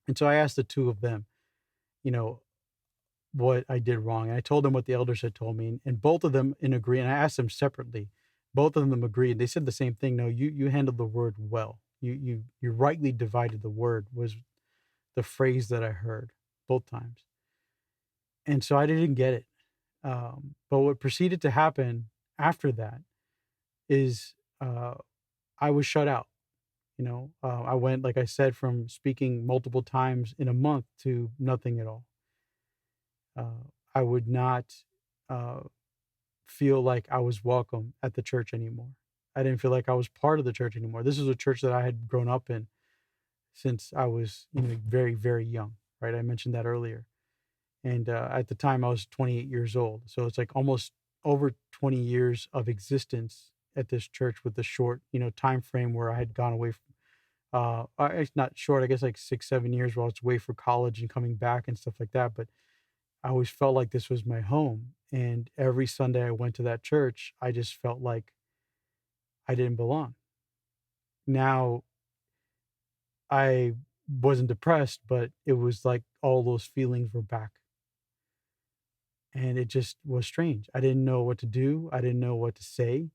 And so I asked the two of them, you know, what I did wrong. And I told them what the elders had told me, and both of them in agree. And I asked them separately. Both of them agreed. They said the same thing. No, you handled the word well. You rightly divided the word was the phrase that I heard both times. And so I didn't get it. But what proceeded to happen after that is I was shut out. I went, like I said, from speaking multiple times in a month to nothing at all. I would not uh, feel like I was welcome at the church anymore. I didn't feel like I was part of the church anymore. This was a church that I had grown up in since I was, very, very young, right? I mentioned that earlier. And at the time, I was 28 years old. So it's like almost over 20 years of existence at this church with the short, time frame where I had gone away from. It's not short, I guess like 6, 7 years where I was away for college and coming back and stuff like that. But I always felt like this was my home. And every Sunday I went to that church, I just felt like I didn't belong. Now, I wasn't depressed, but it was like all those feelings were back. And it just was strange. I didn't know what to do. I didn't know what to say.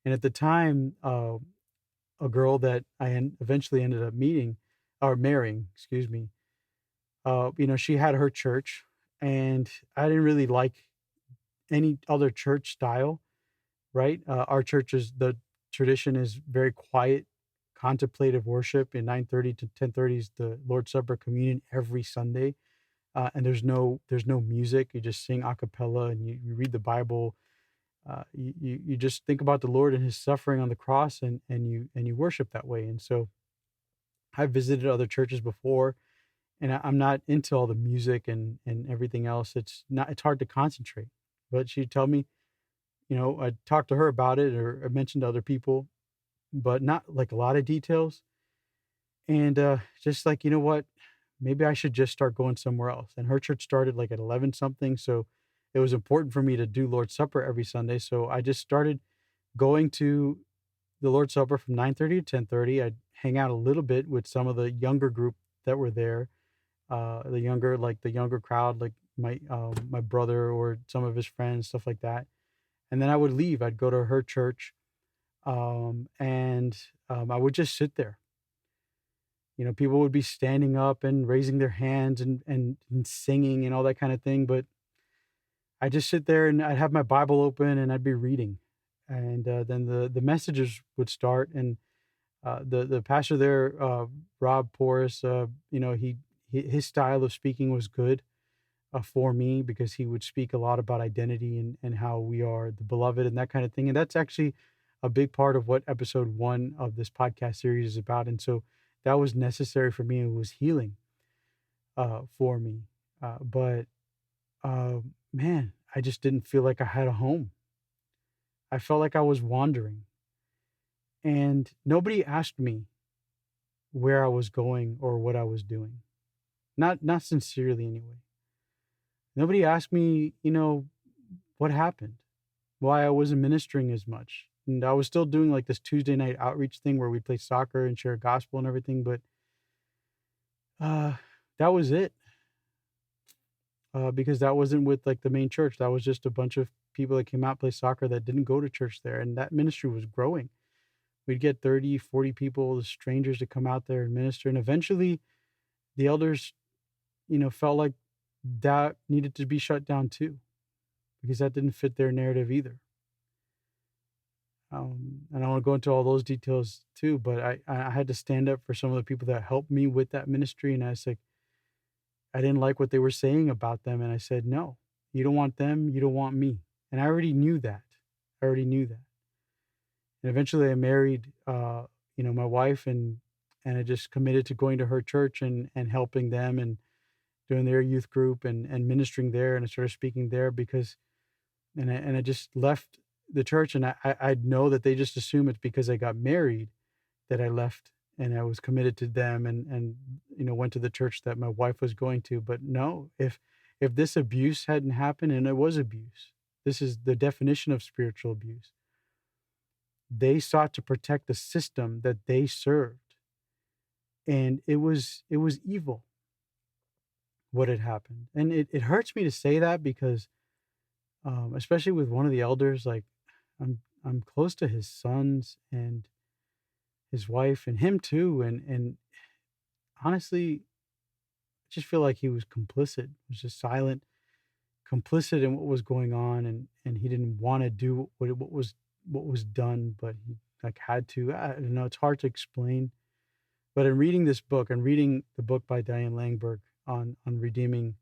And at the time, a girl that eventually ended up meeting or marrying, excuse me, she had her church, and I didn't really like any other church style, right? Our the tradition is very quiet, contemplative worship. In 9:30 to 10:30 is the Lord's Supper communion every Sunday, and there's no music. You just sing a cappella and you read the Bible. You just think about the Lord and His suffering on the cross, and you worship that way. And so I've visited other churches before, and I'm not into all the music and everything else. It's hard to concentrate. But she'd tell me, I talked to her about it, or I mentioned to other people, but not like a lot of details. And just like, what, maybe I should just start going somewhere else. And her church started like at 11 something. So it was important for me to do Lord's Supper every Sunday. So I just started going to the Lord's Supper from 9:30 to 10:30. I'd hang out a little bit with some of the younger group that were there, the younger crowd, like my brother or some of his friends, stuff like that. And then I would leave. I'd go to her church, and I would just sit there. People would be standing up and raising their hands and singing and all that kind of thing. But I just sit there and I'd have my Bible open and I'd be reading. And then the messages would start. And the pastor there, Rob Porras, his style of speaking was good for me, because he would speak a lot about identity and how we are the beloved and that kind of thing. And that's actually a big part of what episode 1 of this podcast series is about. And so that was necessary for me. It was healing for me. But man, I just didn't feel like I had a home. I felt like I was wandering. And nobody asked me where I was going or what I was doing. Not sincerely anyway. Nobody asked me, what happened, why I wasn't ministering as much. And I was still doing like this Tuesday night outreach thing where we play soccer and share gospel and everything, but that was it. Because that wasn't with like the main church. That was just a bunch of people that came out, play soccer, that didn't go to church there. And that ministry was growing. We'd get 30, 40 people, strangers, to come out there and minister. And eventually the elders, felt like that needed to be shut down too, because that didn't fit their narrative either. And I want to go into all those details too, but I had to stand up for some of the people that helped me with that ministry. And I was like, I didn't like what they were saying about them. And I said, no, you don't want them. You don't want me. And I already knew that. And eventually I married, my wife, and I just committed to going to her church and helping them and doing their youth group and ministering there. And I started speaking there and I just left the church, and I know that they just assume it's because I got married that I left, and I was committed to them and went to the church that my wife was going to. But no, if this abuse hadn't happened, and it was abuse, this is the definition of spiritual abuse. They sought to protect the system that they served. And it was evil what had happened. And it hurts me to say that because especially with one of the elders, like I'm close to his sons and his wife and him too. And honestly, I just feel like he was complicit, was just silent, complicit in what was going on, and he didn't want to do what was done, but he like had to. I don't know, it's hard to explain. But in reading this book, and reading the book by Diane Langberg on redeeming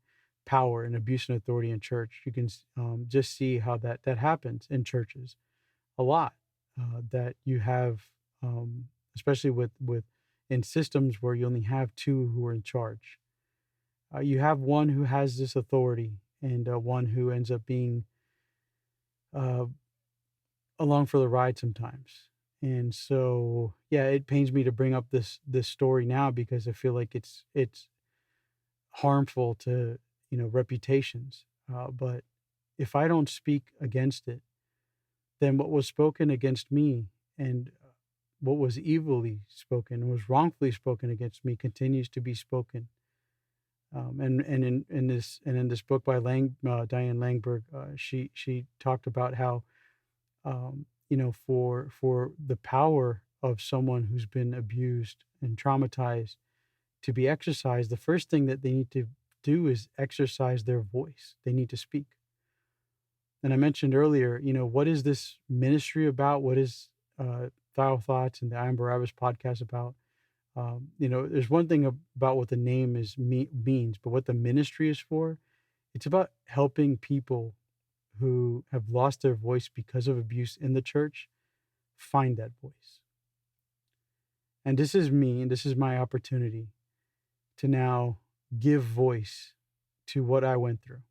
power and abuse and authority in church, you can just see how that happens in churches a lot. That you have, especially with in systems where you only have two who are in charge. You have one who has this authority, and one who ends up being uh, along for the ride sometimes. And so, yeah, it pains me to bring up this story now because I feel like it's harmful to reputations. But if I don't speak against it, then what was spoken against me and what was evilly spoken, was wrongfully spoken against me, continues to be spoken. And in this book by Diane Langberg, she talked about how for the power of someone who's been abused and traumatized to be exercised, the first thing that they need to do is exercise their voice. They need to speak. And I mentioned earlier, what is this ministry about? What is Thayil Thoughts and the I Am Barabbas podcast about? There's one thing about what the name means, but what the ministry is for, it's about helping people who have lost their voice because of abuse in the church find that voice. And this is me, and this is my opportunity to now give voice to what I went through.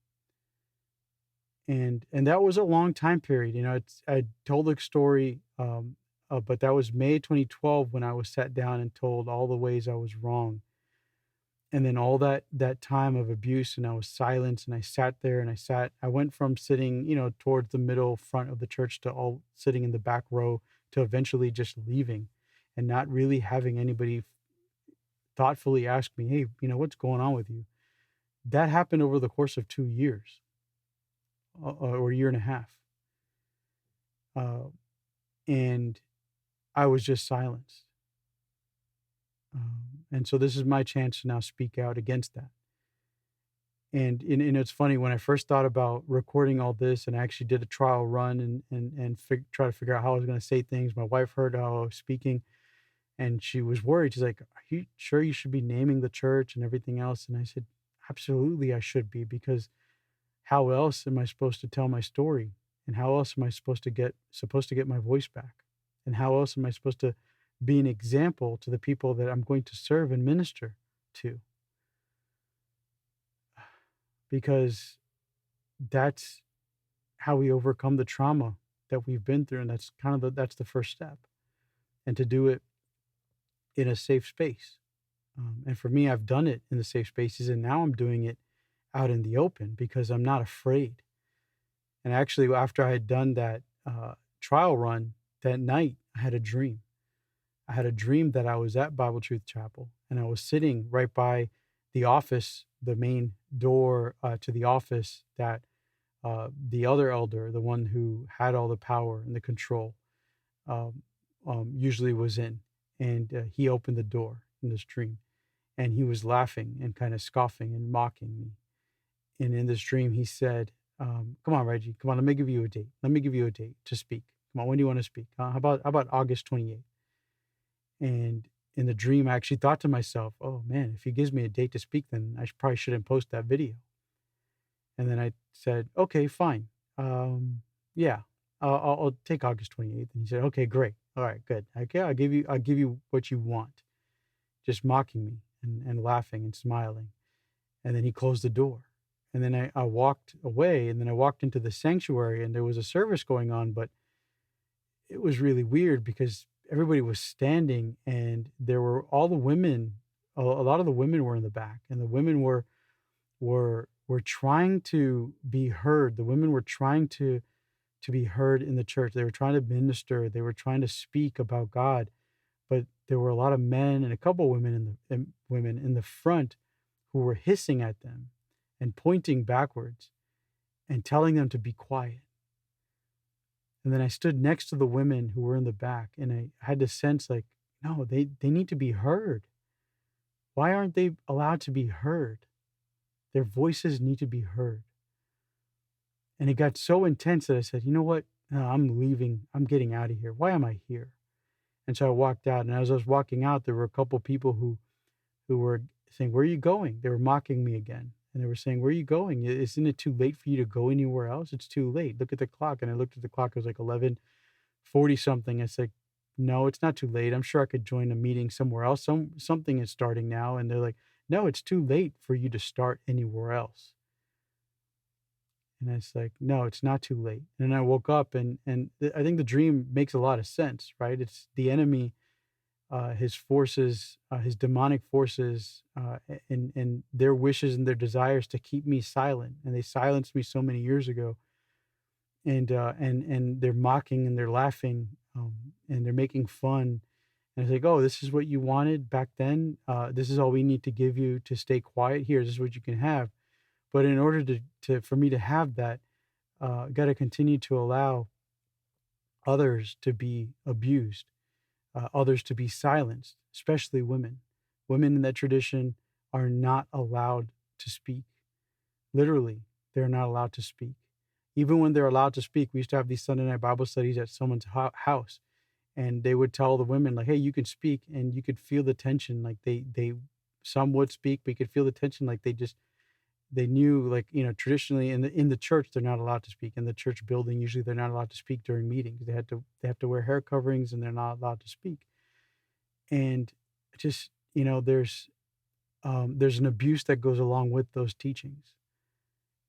And that was a long time period. I told the story, but that was May 2012 when I was sat down and told all the ways I was wrong. And then all that time of abuse, and I was silenced, and I sat there and I went from sitting, towards the middle front of the church to all sitting in the back row to eventually just leaving and not really having anybody thoughtfully ask me, hey, what's going on with you? That happened over the course of 2 years or a year and a half. And I was just silenced. And so this is my chance to now speak out against that. And it's funny, when I first thought about recording all this, and I actually did a trial run and try to figure out how I was going to say things. My wife heard how I was speaking, and she was worried. She's like, are you sure you should be naming the church and everything else? And I said, absolutely I should be, because how else am I supposed to tell my story? And how else am I supposed to get my voice back? And how else am I supposed to be an example to the people that I'm going to serve and minister to? Because that's how we overcome the trauma that we've been through. And that's that's the first step. And to do it in a safe space. And for me, I've done it in the safe spaces, and now I'm doing it out in the open because I'm not afraid. And actually, after I had done that trial run that night, I had a dream. I had a dream that I was at Bible Truth Chapel, and I was sitting right by the office, the main door to the office that the other elder, the one who had all the power and the control, usually was in. And he opened the door in this dream. And he was laughing and kind of scoffing and mocking me. And in this dream, he said, come on, Reggie, come on, let me give you a date. Let me give you a date to speak. Come on, when do you want to speak? How about August 28th? And in the dream, I actually thought to myself, oh man, if he gives me a date to speak, then probably shouldn't post that video. And then I said, okay, fine. Yeah, I'll take August 28th. And he said, okay, great. All right, good. Okay, I'll give you what you want. Just mocking me and laughing and smiling. And then he closed the door. And then I walked away, and then I walked into the sanctuary, and there was a service going on, but it was really weird because everybody was standing, and there were all the women, a lot of the women were in the back, and the women were trying to be heard. The women were trying to be heard in the church. They were trying to minister. They were trying to speak about God, but there were a lot of men and a couple women women in the front who were hissing at them and pointing backwards and telling them to be quiet. And then I stood next to the women who were in the back, and I had to sense like, no, they need to be heard. Why aren't they allowed to be heard? Their voices need to be heard. And it got so intense that I said, you know what? No, I'm leaving. I'm getting out of here. Why am I here? And so I walked out. And as I was walking out, there were a couple people who were saying, where are you going? They were mocking me again. And they were saying, where are you going? Isn't it too late for you to go anywhere else? It's too late. Look at the clock. And I looked at the clock. It was like 11:40 something. I said, no, it's not too late. I'm sure I could join a meeting somewhere else. Something is starting now. And they're like, no, it's too late for you to start anywhere else. And it's like, no, it's not too late. And then I woke up, and I think the dream makes a lot of sense, right? It's the enemy, his forces, his demonic forces, and their wishes and their desires to keep me silent. And they silenced me so many years ago. And they're mocking and they're laughing, and they're making fun. And it's like, oh, this is what you wanted back then. This is all we need to give you to stay quiet. Here, this is what you can have. But in order for me to have that, got to continue to allow others to be abused, others to be silenced, especially women. Women in that tradition are not allowed to speak. Literally, they're not allowed to speak. Even when they're allowed to speak, we used to have these Sunday night Bible studies at someone's house, and they would tell the women like, "Hey, you can speak," and you could feel the tension. Like some would speak, but you could feel the tension. Like they knew, like, traditionally in the church, they're not allowed to speak. In the church building, usually they're not allowed to speak during meetings. They have to wear hair coverings, and they're not allowed to speak. And just, there's an abuse that goes along with those teachings.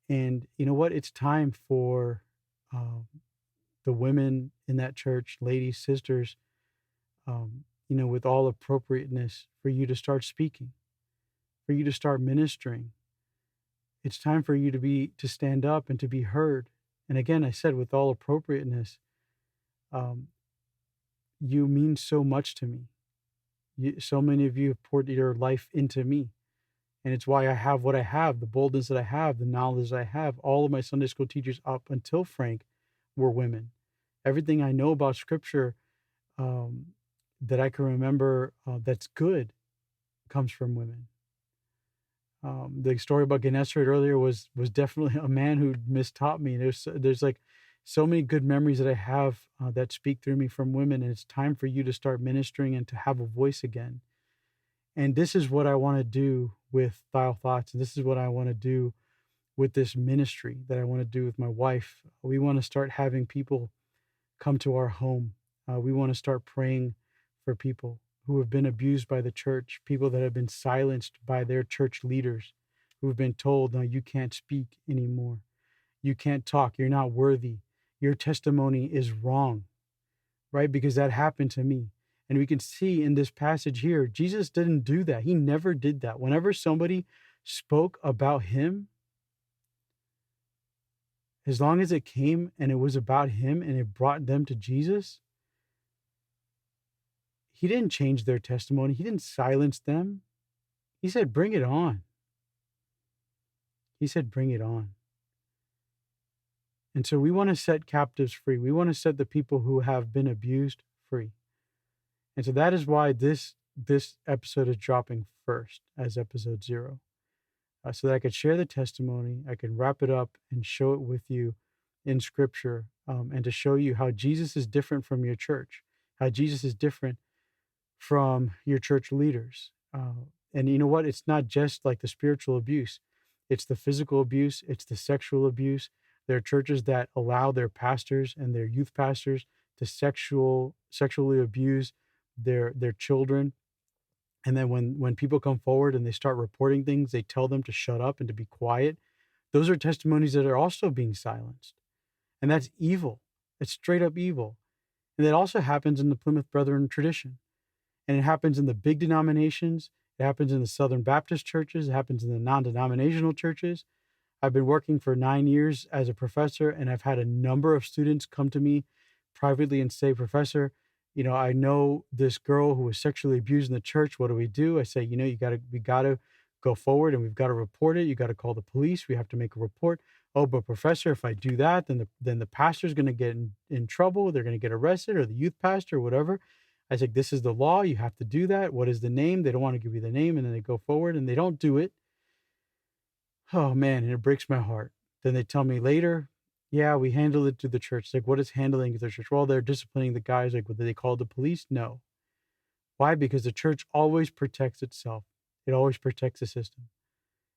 And you know what? It's time for the women in that church, ladies, sisters, with all appropriateness, for you to start speaking, for you to start ministering. It's time for you to stand up and to be heard. And again, I said, with all appropriateness, you mean so much to me. So many of you have poured your life into me. And it's why I have what I have, the boldness that I have, the knowledge that I have. All of my Sunday school teachers up until Frank were women. Everything I know about Scripture, that I can remember, that's good, comes from women. The story about Gennesaret earlier was definitely a man who mistaught me. There's like so many good memories that I have that speak through me from women, and it's time for you to start ministering and to have a voice again. And this is what I want to do with Thayil Thoughts, and this is what I want to do with this ministry that I want to do with my wife. We want to start having people come to our home. We want to start praying for people who have been abused by the church, people that have been silenced by their church leaders, who have been told, no, you can't speak anymore. You can't talk. You're not worthy. Your testimony is wrong, right? Because that happened to me. And we can see in this passage here, Jesus didn't do that. He never did that. Whenever somebody spoke about him, as long as it came and it was about him and it brought them to Jesus, he didn't change their testimony. He didn't silence them. He said, bring it on. He said, bring it on. And so we want to set captives free. We want to set the people who have been abused free. And so that is why this episode is dropping first as episode 0, so that I could share the testimony, I can wrap it up and show it with you in Scripture, and to show you how Jesus is different from your church, how Jesus is different from your church leaders. And you know what? It's not just like the spiritual abuse, it's the physical abuse, it's the sexual abuse. There are churches that allow their pastors and their youth pastors to sexually abuse their children. And then when people come forward and they start reporting things, they tell them to shut up and to be quiet. Those are testimonies that are also being silenced. And that's evil. It's straight up evil. And that also happens in the Plymouth Brethren tradition. And it happens in the big denominations. It happens in the Southern Baptist churches. It happens in the non-denominational churches. I've been working for 9 years as a professor, and I've had a number of students come to me privately and say, Professor, I know this girl who was sexually abused in the church. What do we do? I say, we gotta go forward and we've got to report it. You got to call the police. We have to make a report. Oh, but Professor, if I do that, then the pastor's going to get in trouble. They're going to get arrested, or the youth pastor, or whatever. I said, this is the law. You have to do that. What is the name? They don't want to give you the name, and then they go forward and they don't do it. Oh man, and it breaks my heart. Then they tell me later, yeah, we handle it to the church. Like, what is handling the church? Well, they're disciplining the guys. Like, what, did they call the police? No. Why? Because the church always protects itself. It always protects the system.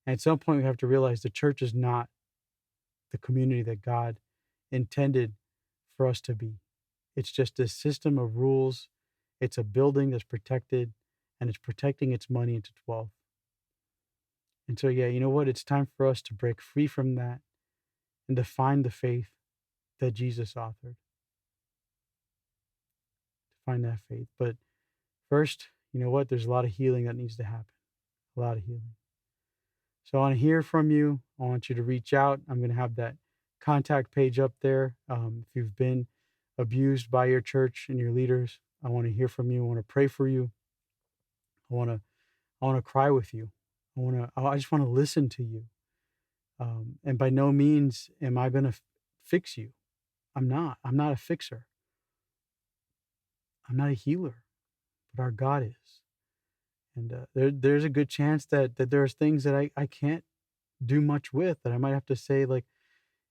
And at some point, we have to realize the church is not the community that God intended for us to be. It's just a system of rules. It's a building that's protected, and it's protecting its money into 12. And so, yeah, you know what? It's time for us to break free from that and to find the faith that Jesus authored. To find that faith. But first, you know what? There's a lot of healing that needs to happen. A lot of healing. So I want to hear from you. I want you to reach out. I'm going to have that contact page up there. If you've been abused by your church and your leaders, I want to hear from you. I want to pray for you. I want to cry with you. I just want to listen to you. And by no means am I going to fix you. I'm not a fixer. I'm not a healer, but our God is. And there's a good chance that there's things that I can't do much with, that I might have to say, like,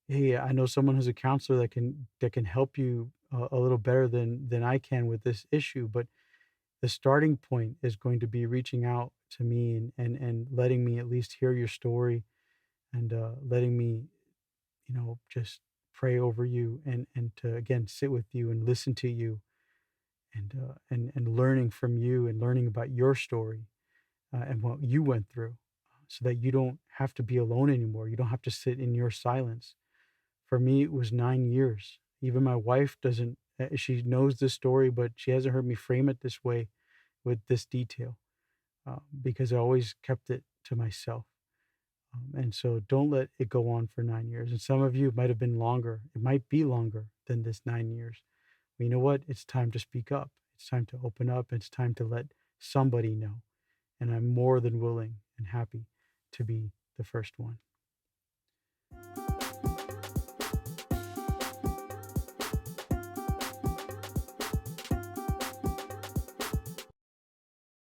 hey, I know someone who's a counselor that can help you a little better than I can with this issue. But the starting point is going to be reaching out to me and letting me at least hear your story, and letting me, just pray over you, and to, again, sit with you and listen to you, and learning from you and learning about your story, and what you went through, so that you don't have to be alone anymore. You don't have to sit in your silence. For me, it was 9 years. Even my wife doesn't, she knows this story, but she hasn't heard me frame it this way with this detail, because I always kept it to myself. And so don't let it go on for 9 years. And some of you, it might have been longer. It might be longer than this 9 years. But you know what? It's time to speak up. It's time to open up. It's time to let somebody know. And I'm more than willing and happy to be the first one.